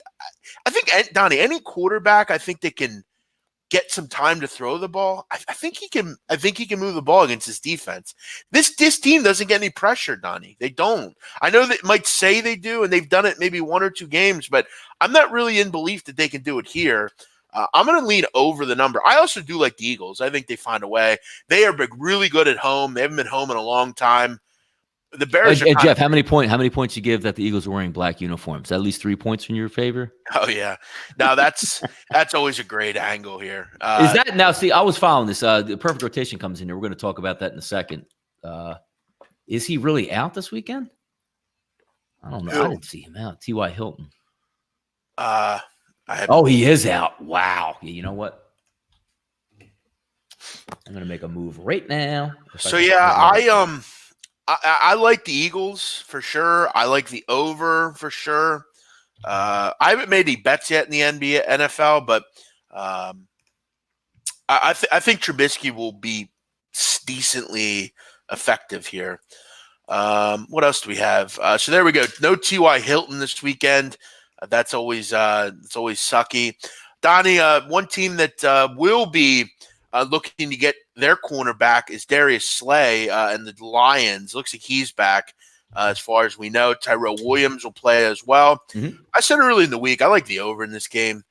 I think, Donnie, any quarterback, I think they can get some time to throw the ball. I think he can move the ball against this defense. This team doesn't get any pressure, Donnie. They don't. I know that might say they do, and they've done it maybe one or two games, but I'm not really in belief that they can do it here. I'm going to lean over the number. I also do like the Eagles. I think they find a way. They are really good at home. They haven't been home in a long time. The Bears. And Jeff, how many points you give that the Eagles are wearing black uniforms? At least 3 points in your favor. Oh yeah, now that's always a great angle here. Is that now? See, I was following this. The perfect rotation comes in here. We're going to talk about that in a second. Is he really out this weekend? I don't know. Who? I didn't see him out. T.Y. Hilton. Oh, he is out. Wow. Yeah, you know what? I'm going to make a move right now. So yeah, I like the Eagles for sure. I like the over for sure. I haven't made any bets yet in the NFL, but I think Trubisky will be decently effective here. What else do we have? So there we go. No T.Y. Hilton this weekend. That's always sucky. Donnie, one team that will be looking to get their cornerback is Darius Slay and the Lions. Looks like he's back as far as we know. Tyrell Williams will play as well. Mm-hmm. I said early in the week, I like the over in this game.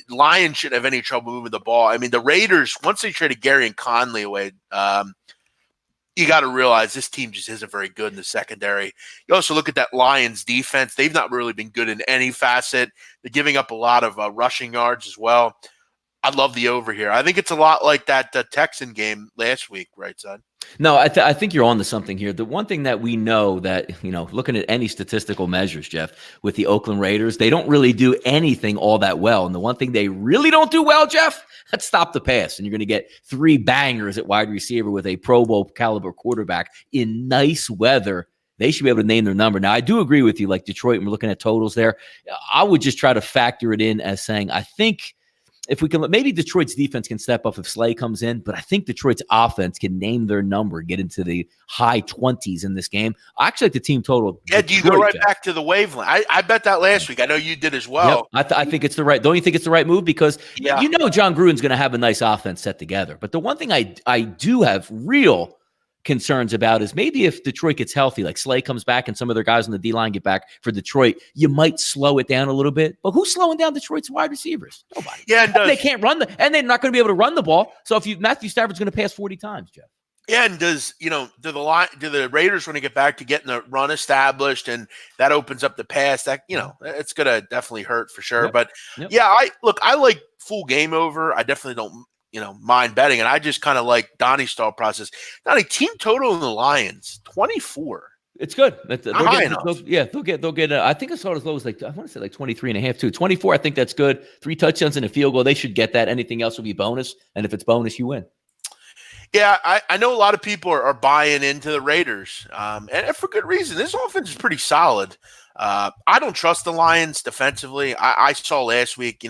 Lions shouldn't have any trouble moving the ball. I mean, the Raiders, once they traded Gary and Conley away, you got to realize this team just isn't very good in the secondary. You also look at that Lions defense. They've not really been good in any facet. They're giving up a lot of rushing yards as well. I love the over here. I think it's a lot like that Texan game last week, right, son? No, I think you're on to something here. The one thing that we know that, looking at any statistical measures, Jeff, with the Oakland Raiders, they don't really do anything all that well. And the one thing they really don't do well, Jeff, that's stop the pass. And you're going to get 3 bangers at wide receiver with a Pro Bowl caliber quarterback in nice weather. They should be able to name their number. Now, I do agree with you, like Detroit, and we're looking at totals there. I would just try to factor it in as saying, I think if we can, maybe Detroit's defense can step up if Slay comes in, but I think Detroit's offense can name their number, get into the high 20s in this game. I actually like the team total. Yeah, do you go right back to the wavelength? I bet that last week. I know you did as well. Yep. I think it's the right. Don't you think it's the right move? Because John Gruden's going to have a nice offense set together. But the one thing I do have real concerns about is maybe if Detroit gets healthy, like Slay comes back and some of their guys on the D-line get back for Detroit, you might slow it down a little bit. But who's slowing down Detroit's wide receivers? Nobody. Yeah, and they can't run and they're not going to be able to run the ball. So if Matthew Stafford's going to pass 40 times, Jeff. Yeah, and do the Raiders want to get back to getting the run established, and that opens up the pass? That it's going to definitely hurt for sure. Yep. But I like full game over. I definitely don't mind betting. And I just kind of like Donnie's style process. Donnie, team total in the Lions, 24. It's good. High enough. They'll get. I think it's as low as I want to say 23.5 too. 24. I think that's good. 3 touchdowns and a field goal. They should get that. Anything else will be bonus. And if it's bonus, you win. Yeah, I know a lot of people are buying into the Raiders, and for good reason. This offense is pretty solid. I don't trust the Lions defensively. I saw last week,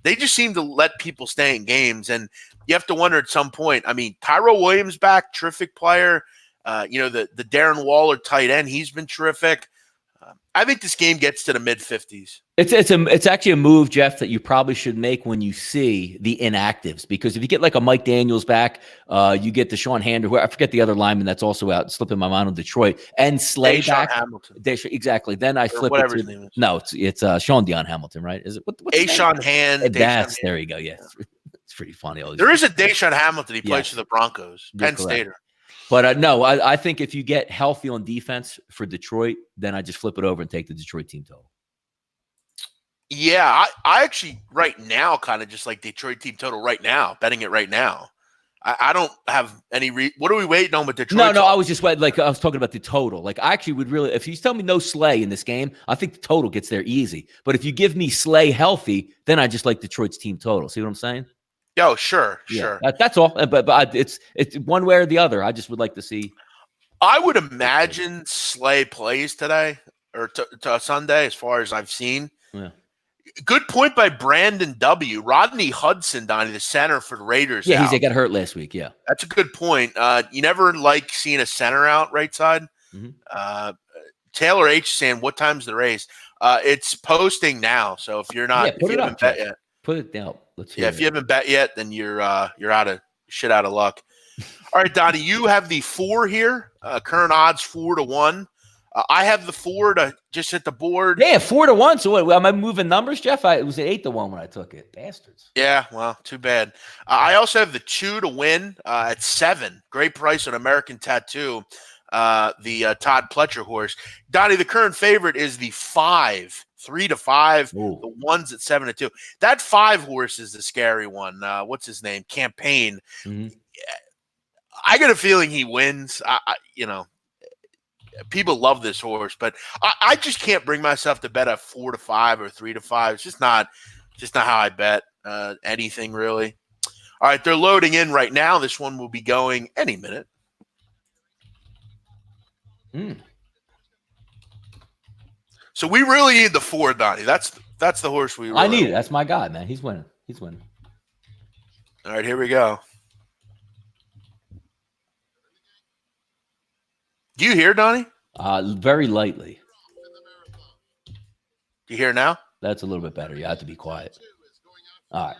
they just seem to let people stay in games, and you have to wonder at some point. I mean, Tyrell Williams back, terrific player. The Darren Waller tight end, he's been terrific. I think this game gets to the mid-50s. It's actually a move, Jeff, that you probably should make when you see the inactives, because if you get like a Mike Daniels back, you get Deshaun Hand, I forget the other lineman that's also out, slipping my mind on Detroit, and Slay back. Hamilton. Exactly. Then I flip it to no, it's Sean Dion Hamilton, right? Is it what's Deshaun Hand? There you go. Yeah, it's pretty funny. There is a Deshaun Hamilton. He plays for the Broncos, Penn Stater. But no, I think if you get healthy on defense for Detroit, then I just flip it over and take the Detroit team total. Yeah, I actually right now kind of just like Detroit team total right now, betting it right now. I don't have any what are we waiting on with Detroit? No, I was just like I was talking about the total. Like I actually would really, if he's telling me no Slay in this game, I think the total gets there easy. But if you give me Slay healthy, then I just like Detroit's team total. See what I'm saying? Yo, sure. That's all. But it's one way or the other. I just would like to see. I would imagine Slay plays today or to Sunday, as far as I've seen. Yeah. Good point by Brandon W. Rodney Hudson, Donnie, the center for the Raiders. Yeah, he got hurt last week. Yeah, that's a good point. You never like seeing a center out right side. Mm-hmm. Taylor H saying, "What time's the race?" It's posting now. So if you're not, put if you it haven't up, bet yet, put it down. Let's hear if you haven't bet yet, then you're out of luck. All right, Donnie, you have the 4 here. Current odds 4-1. I have the 4 to just hit the board. Yeah, 4-1. So what? Am I moving numbers, Jeff? It was 8-1 when I took it. Bastards. Yeah, well, too bad. I also have the 2 to win at 7. Great price on American Tattoo, the Todd Pletcher horse. Donnie, the current favorite is the 5, 3-5. Ooh. The 1's at 7-2. That 5 horse is the scary one. What's his name? Campaign. Mm-hmm. I got a feeling he wins. People love this horse, but I just can't bring myself to bet a 4-5 or 3-5. It's just not how I bet anything really. All right, they're loading in right now. This one will be going any minute. So we really need the 4, Donnie. That's the horse we. I need it. That's my guy, man. He's winning. All right, here we go. Do you hear, Donnie? Very lightly. Do you hear now? That's a little bit better. You have to be quiet. All right.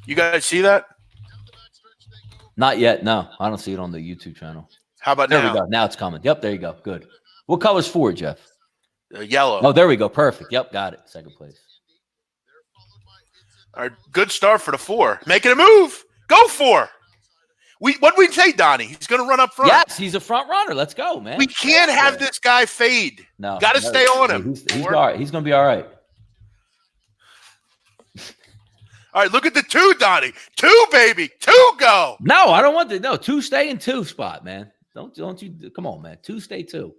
You guys see that? Not yet. No, I don't see it on the YouTube channel. How about there now? We go. Now it's coming. Yep, there you go. Good. What color's 4, Jeff? Yellow. Oh, there we go. Perfect. Yep, got it. Second place. All right, good start for the 4. Making a move. Go 4. What did we say, Donnie? He's going to run up front. Yes, he's a front runner. Let's go, man. We can't have this guy fade. No. Got to stay on him. He's all right. He's going to be all right. All right, look at the 2, Donnie. 2, baby. 2 go. No, I don't want to. No, 2 stay in 2 spot, man. Don't you? Come on, man. 2 stay 2.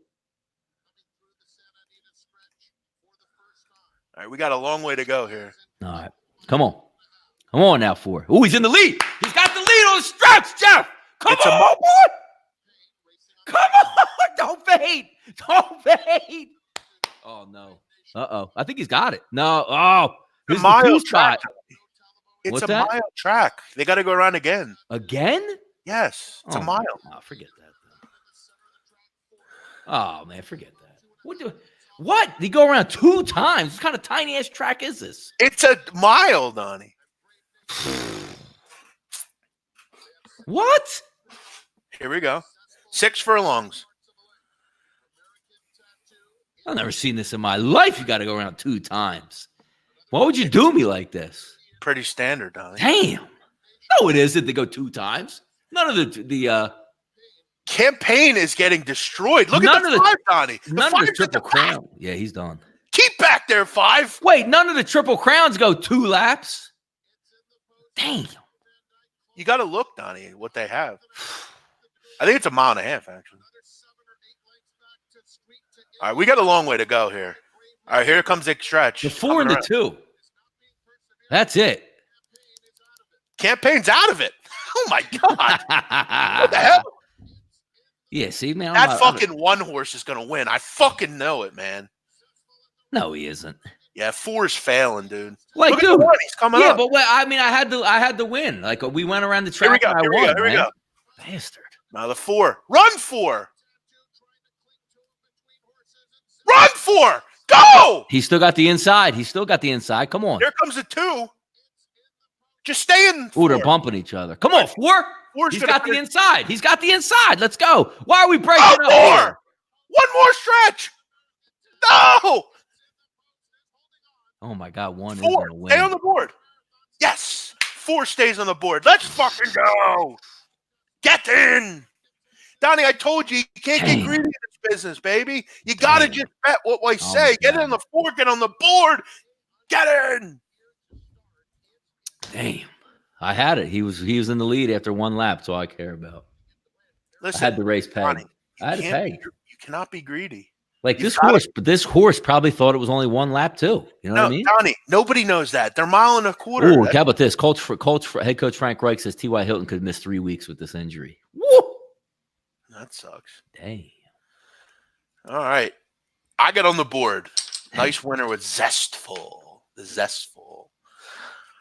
All right, we got a long way to go here. All right, come on now, 4. Oh, he's in the lead. He's got the lead on the stretch, Jeff. Come on, boy. Come on, don't fade. Oh no. I think he's got it. No. Oh, it's a mile track. It's mile track. They got to go around again. Again? Yes, it's a mile. Oh, forget that. Oh man, forget that. What? They go around 2 times. What kind of tiny ass track is this? It's a mile, Donnie. What? Here we go. 6 furlongs. I've never seen this in my life. You got to go around 2 times. Why would you do me like this? Pretty standard, Donnie. Damn. No, it isn't. They go 2 times. None of the Campaign is getting destroyed. Look at the 5, Donnie. None of the Triple Crown. Yeah, he's done. Keep back there, 5. Wait, none of the Triple Crowns go 2 laps. Damn. You got to look, Donnie, what they have. I think it's a mile and a half, actually. All right, we got a long way to go here. All right, here comes the stretch. The 4 and the 2. That's it. Campaign's out of it. Oh, my God. What the hell? Yeah, see, man. That fucking 1 horse is going to win. I fucking know it, man. No, he isn't. Yeah, 4 is failing, dude. Like, look dude. at the 1. He's coming up. Yeah, but I mean, I had to win. Like, we went around the track. Here we go. Bastard. Now the 4. Run 4. Run 4. Go. He still got the inside. Come on. Here comes the 2. Just stay in. Ooh, they're bumping each other. Come on, 4. He's got the inside. Let's go. Why are we breaking up here? 1 more stretch. No. Oh my God, one is 4. gonna win. Stay on the board. Yes. 4 stays on the board. Let's fucking go. Get in. Donnie, I told you, you can't get greedy in this business, baby. You got to just bet what I say. Get it on the 4, get on the board. Get in. Damn. I had it. He was in the lead after one lap. That's all I care about. Listen, I had the race pegged. Donnie, I had it pegged. You cannot be greedy. Like this horse probably thought it was only one lap too. You know what I mean? Donnie, nobody knows that. They're mile and a quarter. Ooh, how about this? Colts head coach Frank Reich says T.Y. Hilton could miss 3 weeks with this injury. Woo! That sucks. Dang. All right. I got on the board. Nice winner with Zestful. The Zestful.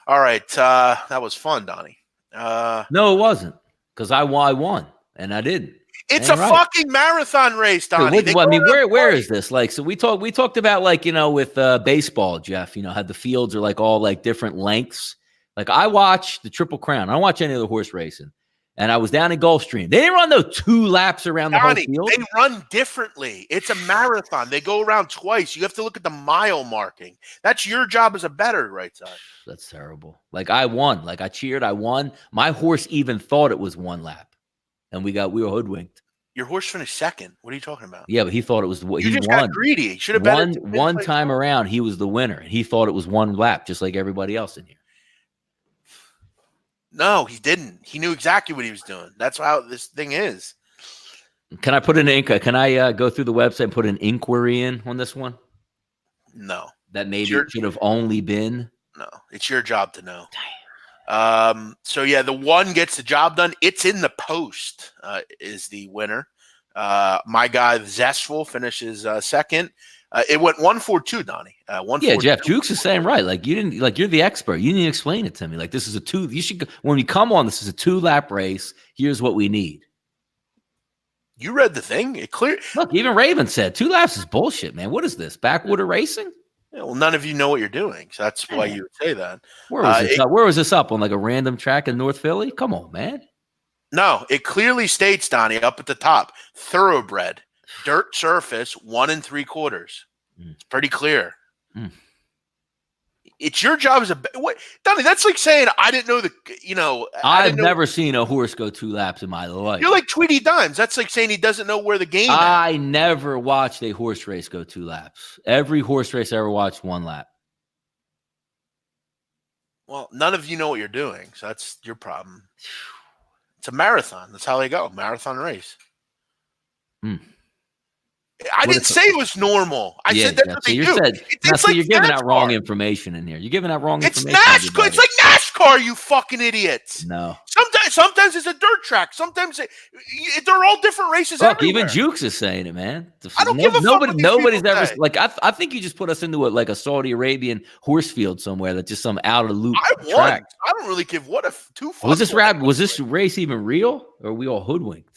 All right. That was fun, Donnie. No, it wasn't. Because I won, and I didn't. It's a fucking marathon race, Donnie. Dude, I mean, where is this? Like, so we talked about, like, you know, with baseball, Jeff, you know, how the fields are like all like different lengths. Like, I watch the Triple Crown. I don't watch any of the horse racing. And I was down in Gulfstream. They didn't run those 2 laps around the whole field. They run differently. It's a marathon. They go around twice. You have to look at the mile marking. That's your job as a bettor, right side. That's terrible. Like, I won. Like, I cheered. I won. My horse even thought it was 1 lap. And we were hoodwinked. Your horse finished second. What are you talking about? Yeah, but he thought it was he just got greedy. He should have bet one time around. He was the winner, and he thought it was 1 lap, just like everybody else in here. No, he didn't. He knew exactly what he was doing. That's how this thing is. Can I put Can I go through the website and put an inquiry in on this one? No, that maybe it should have only been. No, it's your job to know. So yeah, the 1 gets the job done. It's in the post. Is the winner. My guy Zestful finishes second. It went 1-4-2, Donnie. 1-4-2. Yeah, Jeff Jukes is saying right. Like, you didn't, like, you're the expert. You didn't explain it to me. Like, this is a 2. You should, when we come on, this is a 2-lap race. Here's what we need. You read the thing. It clear. Look, even Raven said 2 laps is bullshit, man. What is this? Backwater racing? Yeah, well, none of you know what you're doing, so that's why you would say that. Where was this up on, like, a random track in North Philly? Come on, man. No, it clearly states, Donnie, up at the top, thoroughbred, dirt surface, 1 3/4. It's pretty clear. It's your job as Donnie, that's like saying I didn't know I've never seen a horse go 2 laps in my life. You're like Tweety Dimes. That's like saying he doesn't know where the game is. I never watched a horse race go 2 laps. Every horse race I ever watched 1 lap. Well, none of you know what you're doing, so that's your problem. It's a marathon. That's how they go. Marathon race. I didn't say it was normal. I said that's what they do. You're giving out wrong information in here. You're giving out wrong information. It's NASCAR. It's like NASCAR, you fucking idiots. No. Sometimes it's a dirt track. Sometimes they're all different races. Look, even Jukes is saying it, man. I don't give a fuck. Nobody's ever like. I think you just put us into like a Saudi Arabian horse field somewhere that's just some out of the loop track. I don't really give what if 2 fucks. Was this race even real, or are we all hoodwinked?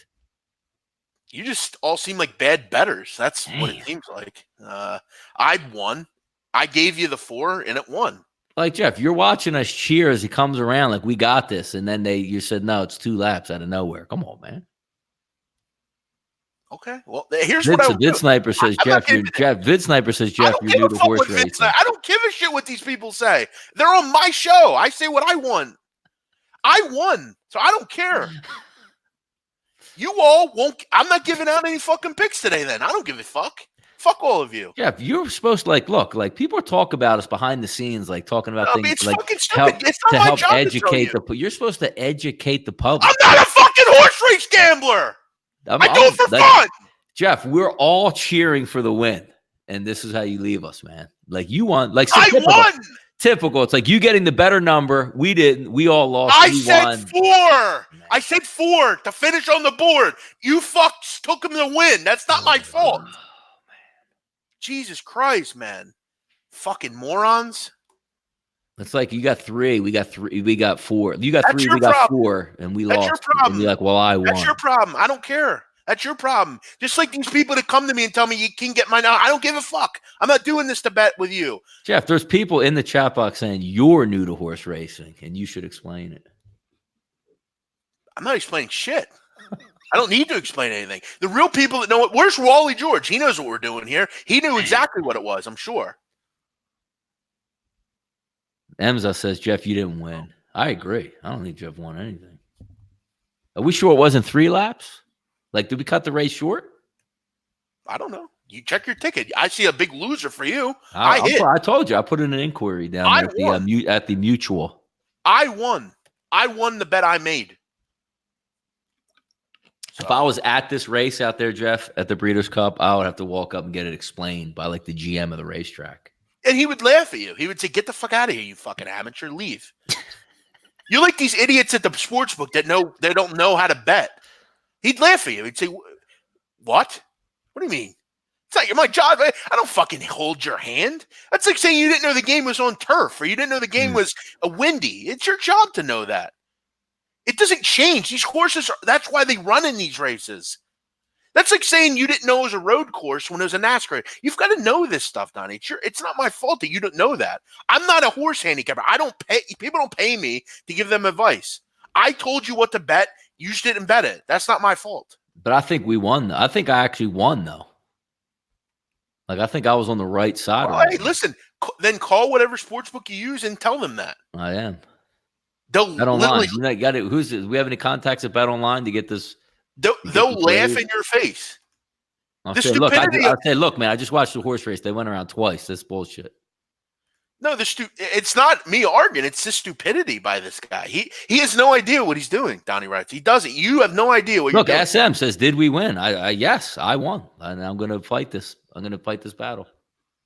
You just all seem like bad bettors. That's what it seems like. I won. I gave you the 4, and it won. Like, Jeff, you're watching us cheer as he comes around like, we got this. And then you said, no, it's 2 laps out of nowhere. Come on, man. Okay. Well, here's what I would Vid Sniper says, Vid Sniper says, Jeff, you're new to horse racing. I don't give a shit what these people say. They're on my show. I say what I want. I won, so I don't care. You all won't. I'm not giving out any fucking picks today. Then I don't give a fuck. Fuck all of you. Jeff, you're supposed to look like people talk about us behind the scenes, like talking about things it's like fucking stupid. It's not my job educate you're supposed to educate the public. I'm not a fucking horse race gambler. I do it for fun. Jeff, we're all cheering for the win, and this is how you leave us, man. Like, you won. Like, I won. Typical. It's like you getting the better number. We didn't. We all lost. I said 4. I said 4 to finish on the board. You fucks took him to win. That's not my fault. Jesus Christ, man. Fucking morons. It's like you got 3. We got 3. We got 4. You got 3. We got 4. And we lost. That's your problem. And you're like, well, I won. That's your problem. I don't care. That's your problem. Just like these people that come to me and tell me you can get mine. I don't give a fuck. I'm not doing this to bet with you. Jeff, there's people in the chat box saying you're new to horse racing and you should explain it. I'm not explaining shit. I don't need to explain anything. The real people that know it. Where's Wally George? He knows what we're doing here. He knew exactly what it was, I'm sure. Emza says, Jeff, you didn't win. I agree. I don't think Jeff won anything. Are we sure it wasn't 3 laps? Like, did we cut the race short? I don't know. You check your ticket. I see a big loser for you. I told you. I put in an inquiry down there at the Mutual. I won. I won the bet I made. So. If I was at this race out there, Jeff, at the Breeders' Cup, I would have to walk up and get it explained by like the GM of the racetrack. And he would laugh at you. He would say, "Get the fuck out of here, you fucking amateur. Leave." You're like these idiots at the sports book that don't know how to bet. He'd laugh at you. He'd say, "What? What do you mean? It's not my job. I don't fucking hold your hand." That's like saying you didn't know the game was on turf or you didn't know the game was a windy. It's your job to know that. It doesn't change. These horses, that's why they run in these races. That's like saying you didn't know it was a road course when it was a NASCAR. You've got to know this stuff, Donnie. It's not my fault that you don't know that. I'm not a horse handicapper. People don't pay me to give them advice. I told you what to bet. You just didn't bet it. That's not my fault. But I think we won. I think I actually won, though. Like, I think I was on the right side. All right, listen, then call whatever sportsbook you use and tell them that. I am. They'll Bet Online. Do we have any contacts at Bet Online to get this? They'll laugh in your face. I'll say, look, man, I just watched the horse race. They went around twice. That's bullshit. No, it's not me arguing. It's the stupidity by this guy. He has no idea what he's doing, Donnie writes. He doesn't. You have no idea what you're doing. Look, SM says, did we win? Yes, I won. And I'm going to fight this. I'm going to fight this battle.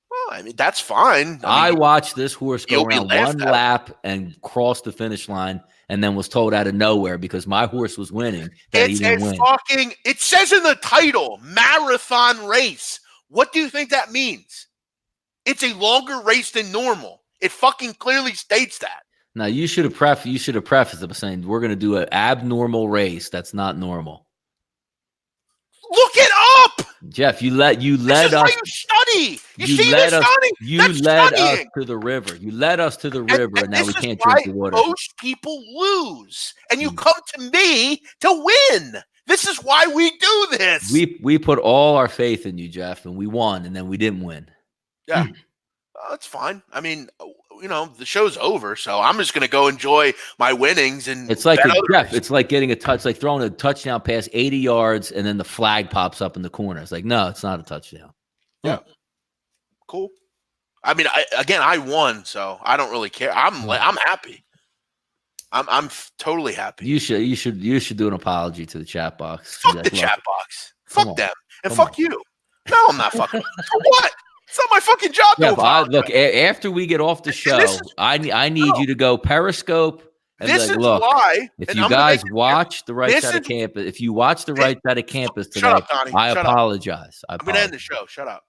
Well, I mean, that's fine. I watched this horse go around one lap and cross the finish line and then was told out of nowhere because my horse was winning that he didn't win. It says in the title, marathon race. What do you think that means? It's a longer race than normal. It fucking clearly states that. Now, you should have prefaced it by saying we're going to do an abnormal race that's not normal. Look it up, Jeff. You led us. You study. You led us to the river. You led us to the river, and now we can't drink the water. Most people lose, and you come to me to win. This is why we do this. We put all our faith in you, Jeff, and we won, and then we didn't win. Yeah, that's fine. I mean, the show's over, so I'm just gonna go enjoy my winnings. And it's like Jeff. It's like getting a touch, like throwing a touchdown pass 80 yards, and then the flag pops up in the corner. It's like, no, it's not a touchdown. Yeah, cool. I mean, I won, so I don't really care. I'm happy. I'm totally happy. You should do an apology to the chat box. Fuck the chat box. Fuck them and fuck you. No, I'm not fucking. For what? It's not my fucking job. Yeah, look, after we get off the show, I need you to go Periscope. And this is why. If you guys watch the right side of campus, if you watch the right side of campus today, I apologize. I'm going to end the show. Shut up.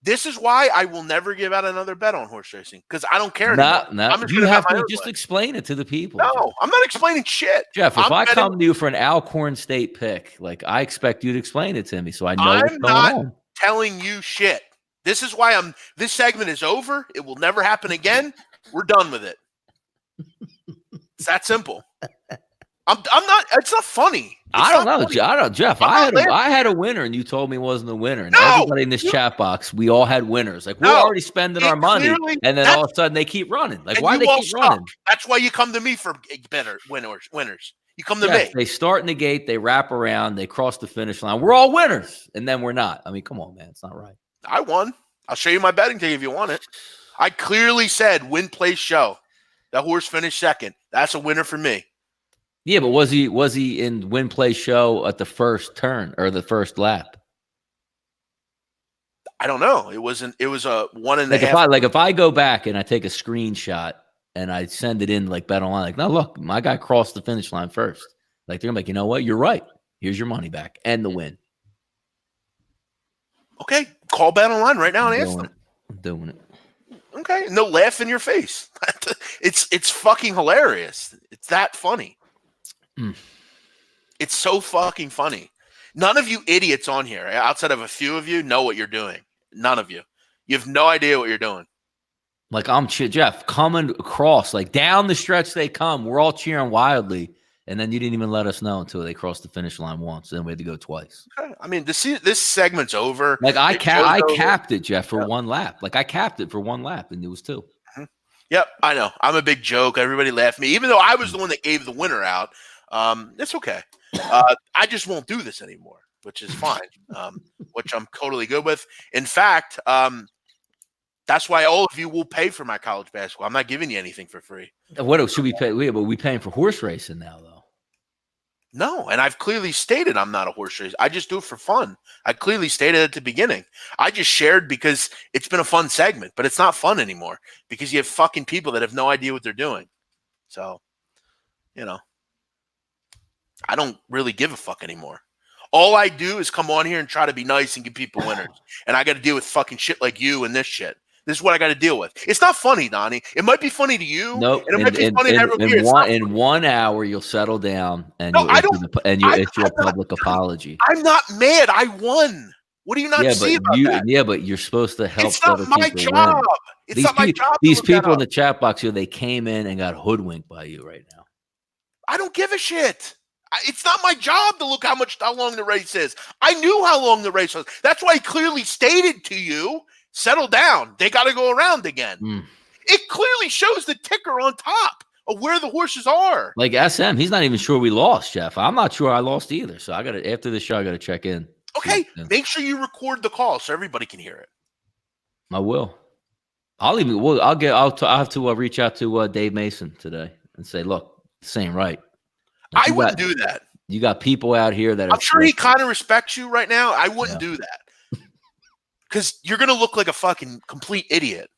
This is why I will never give out another bet on horse racing because I don't care anymore. No, you have to just explain it to the people. No, Jeff. I'm not explaining shit. Jeff, if I come to you for an Alcorn State pick, like I expect you to explain it to me so I know what's going on. I'm not telling you shit. This is why this segment is over. It will never happen again. We're done with it. It's that simple. I'm not. It's not funny. I don't know, Jeff. I had a winner, and you told me it wasn't a winner. And everybody in this chat box, we all had winners. Like we're already spending our money, and then all of a sudden they keep running. Like why they keep running? That's why you come to me for better winners. You come to me. They start in the gate, they wrap around, they cross the finish line. We're all winners, and then we're not. I mean, come on, man, it's not right. I won. I'll show you my betting ticket if you want it. I clearly said win, place, show. That horse finished second. That's a winner for me. Yeah, but was he in win, place, show at the first turn or the first lap? I don't know. It was a 1.5. If I go back and I take a screenshot and I send it in like Bet Online, like, no, look, my guy crossed the finish line first. Like they're gonna be like, you know what? You're right. Here's your money back and the win. Okay, call Bet Online right now and ask them. I'm doing it. Okay, and they'll laugh in your face. It's fucking hilarious. It's that funny. It's so fucking funny. None of you idiots on here, outside of a few of you, know what you're doing. None of you. You have no idea what you're doing. Like Jeff, coming across, like down the stretch they come. We're all cheering wildly. And then you didn't even let us know until they crossed the finish line once. Then we had to go twice. Okay. I mean, this segment's over. Like I capped it, Jeff, for one lap. Like I capped it for one lap, and it was two. Yep, I know. I'm a big joke. Everybody laughed at me, even though I was the one that gave the winner out. It's okay. I just won't do this anymore, which is fine, which I'm totally good with. In fact, that's why all of you will pay for my college basketball. I'm not giving you anything for free. What else should we pay? But we paying for horse racing now, though. No, and I've clearly stated I'm not a horse racer. I just do it for fun. I clearly stated at the beginning. I just shared because it's been a fun segment, but it's not fun anymore because you have fucking people that have no idea what they're doing. So, I don't really give a fuck anymore. All I do is come on here and try to be nice and give people winners. And I got to deal with fucking shit like you and this shit. This is what I got to deal with. It's not funny, Donnie. It might be funny to you. Nope. And it might be funny to everyone. In 1 hour, you'll settle down and you'll issue a public apology. I'm not mad. I won. What do you not see about that? Yeah, but you're supposed to help. It's not my job. It's not my job. These people in the chat box here, they came in and got hoodwinked by you right now. I don't give a shit. It's not my job to look how long the race is. I knew how long the race was. That's why I clearly stated to you, settle down. They got to go around again. It clearly shows the ticker on top of where the horses are. Like SM, he's not even sure we lost, Jeff. I'm not sure I lost either. So after the show, I got to check in. Okay, make sure you record the call so everybody can hear it. I will. I'll have to reach out to Dave Mason today and say, look, this ain't right. I wouldn't do that. You got people out here that I'm sure he kind of respects you right now. I wouldn't do that because you're going to look like a fucking complete idiot.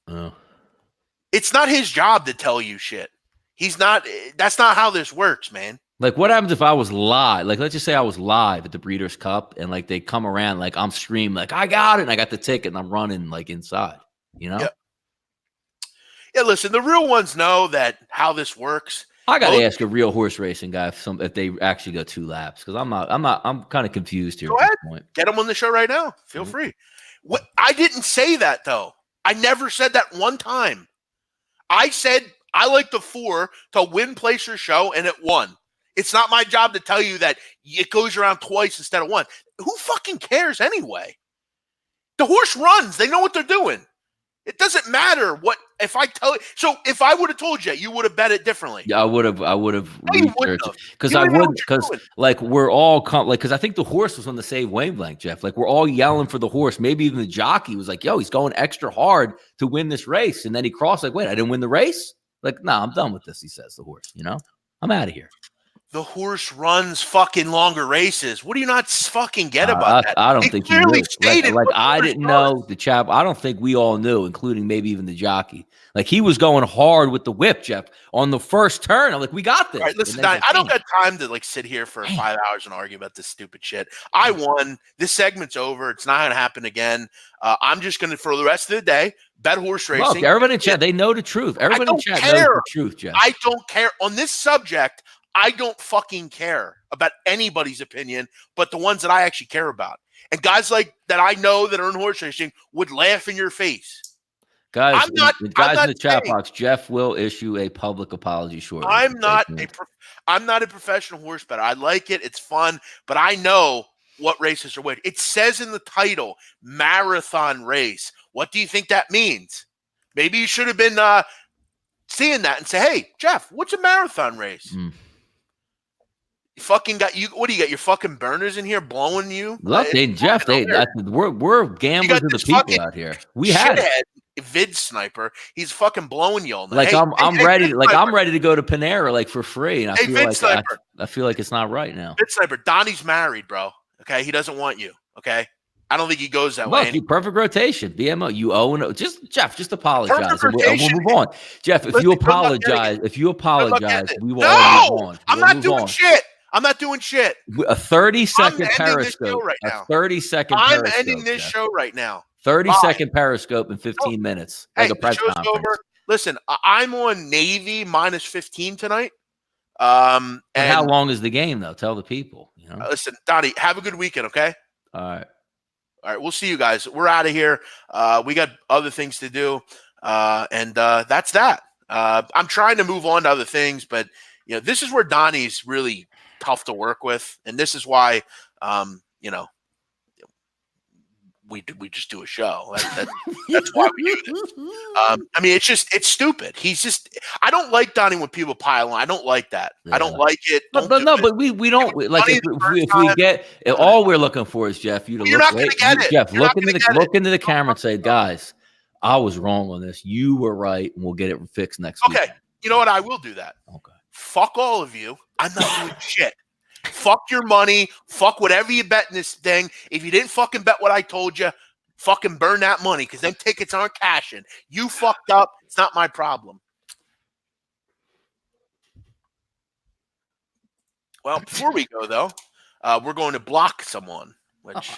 It's not his job to tell you shit. That's not how this works, man. Like, what happens if I was live? Like, let's just say I was live at the Breeders' Cup and like they come around, like I'm screaming, like I got it, and I got the ticket, and I'm running like inside. Yeah, listen, the real ones know how this works. I got to ask a real horse racing guy if they actually go 2 laps because I'm kind of confused here. Go ahead. Get him on the show right now. Feel free. I didn't say that though. I never said that one time. I said I like the 4 to win, place, or show, and it won. It's not my job to tell you that it goes around twice instead of one. Who fucking cares anyway? The horse runs. They know what they're doing. It doesn't matter what if I tell you. So if I would have told you, you would have bet it differently. Yeah, I would have researched because like we're all because I think the horse was on the same wavelength, Jeff. Like we're all yelling for the horse. Maybe even the jockey was like, "Yo, he's going extra hard to win this race," and then he crossed like, "Wait, I didn't win the race." Like, no, I'm done with this. He says the horse. I'm out of here. The horse runs fucking longer races. What do you not fucking get about that? I don't think you knew. Like I didn't know the chap. I don't think we all knew, including maybe even the jockey. Like he was going hard with the whip, Jeff, on the first turn. I'm like, we got this. All right, listen, I don't got time to sit here for 5 hours and argue about this stupid shit. I won. This segment's over. It's not going to happen again. I'm just going to, for the rest of the day, bet horse racing. Look, everybody in chat, they know the truth. Everybody in chat knows the truth, Jeff. I don't care. On this subject, I don't fucking care about anybody's opinion, but the ones that I actually care about. And guys like that I know that are in horse racing would laugh in your face. Guys, in the chat box, Jeff will issue a public apology shortly. I'm not a professional horse bettor. I like it. It's fun, but I know what races are winning. It says in the title, marathon race. What do you think that means? Maybe you should have been seeing that and say, hey, Jeff, what's a marathon race? You fucking got you. What do you got? Your fucking burners in here blowing you? Look, Jeff, we're gamblers of the people out here. We had vid sniper. He's fucking blowing you all night. Like I'm ready to go to Panera like for free, and I feel like it's not right now. Vid sniper. Donnie's married, bro. Okay, he doesn't want you. Okay, I don't think he goes that way. Look, perfect rotation. BMO, you own just Jeff. Just apologize. We'll move on. Jeff, if you apologize, we will all move on. I'm not doing shit. I'm not doing shit. A 30-second Periscope. Right a now. 30-second I'm Periscope. ending this show right now. 30-second Periscope in 15 minutes. Like a press conference. Over. Listen, I'm on Navy minus 15 tonight. And how long is the game, though? Tell the people. Listen, Donnie, have a good weekend, okay? All we just do a show. That's why we do this. I mean, it's stupid. I don't like Donnie when people pile on. I don't like that. Yeah. I don't like it. But we don't like if we get all we're looking for is Jeff. You to You're look. not going to get it. Jeff, look into the camera and say, guys, I was wrong on this. You were right, and we'll get it fixed next week. Okay. You know what? I will do that. Okay. Fuck all of you. I'm not doing shit. Fuck your money. Fuck whatever you bet in this thing. If you didn't fucking bet what I told you, fucking burn that money because them tickets aren't cashing. You fucked up. It's not my problem. Well, before we go, though, we're going to block someone. Which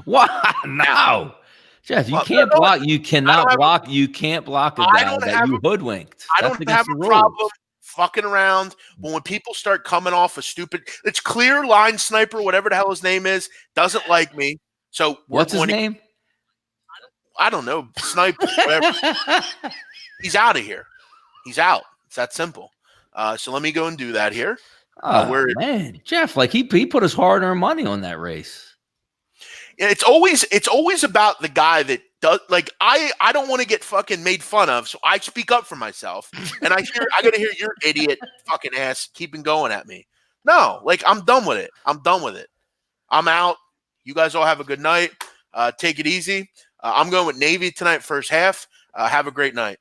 what? No. Jeff, you can't block. You cannot block. You can't block a guy that you hoodwinked. I don't have a problem fucking around, but when people start coming off a stupid, it's clear line sniper, whatever the hell his name is, doesn't like me. So what's his name? I don't know. Sniper, whatever. He's out of here. He's out. It's that simple. So let me go and do that here. Man, Jeff, like he put his hard-earned money on that race. It's always about the guy that does. Like I don't want to get fucking made fun of, so I speak up for myself. And I gotta hear your idiot fucking ass keeping going at me. No, like I'm done with it. I'm out. You guys all have a good night. Take it easy. I'm going with Navy tonight, first half. Have a great night.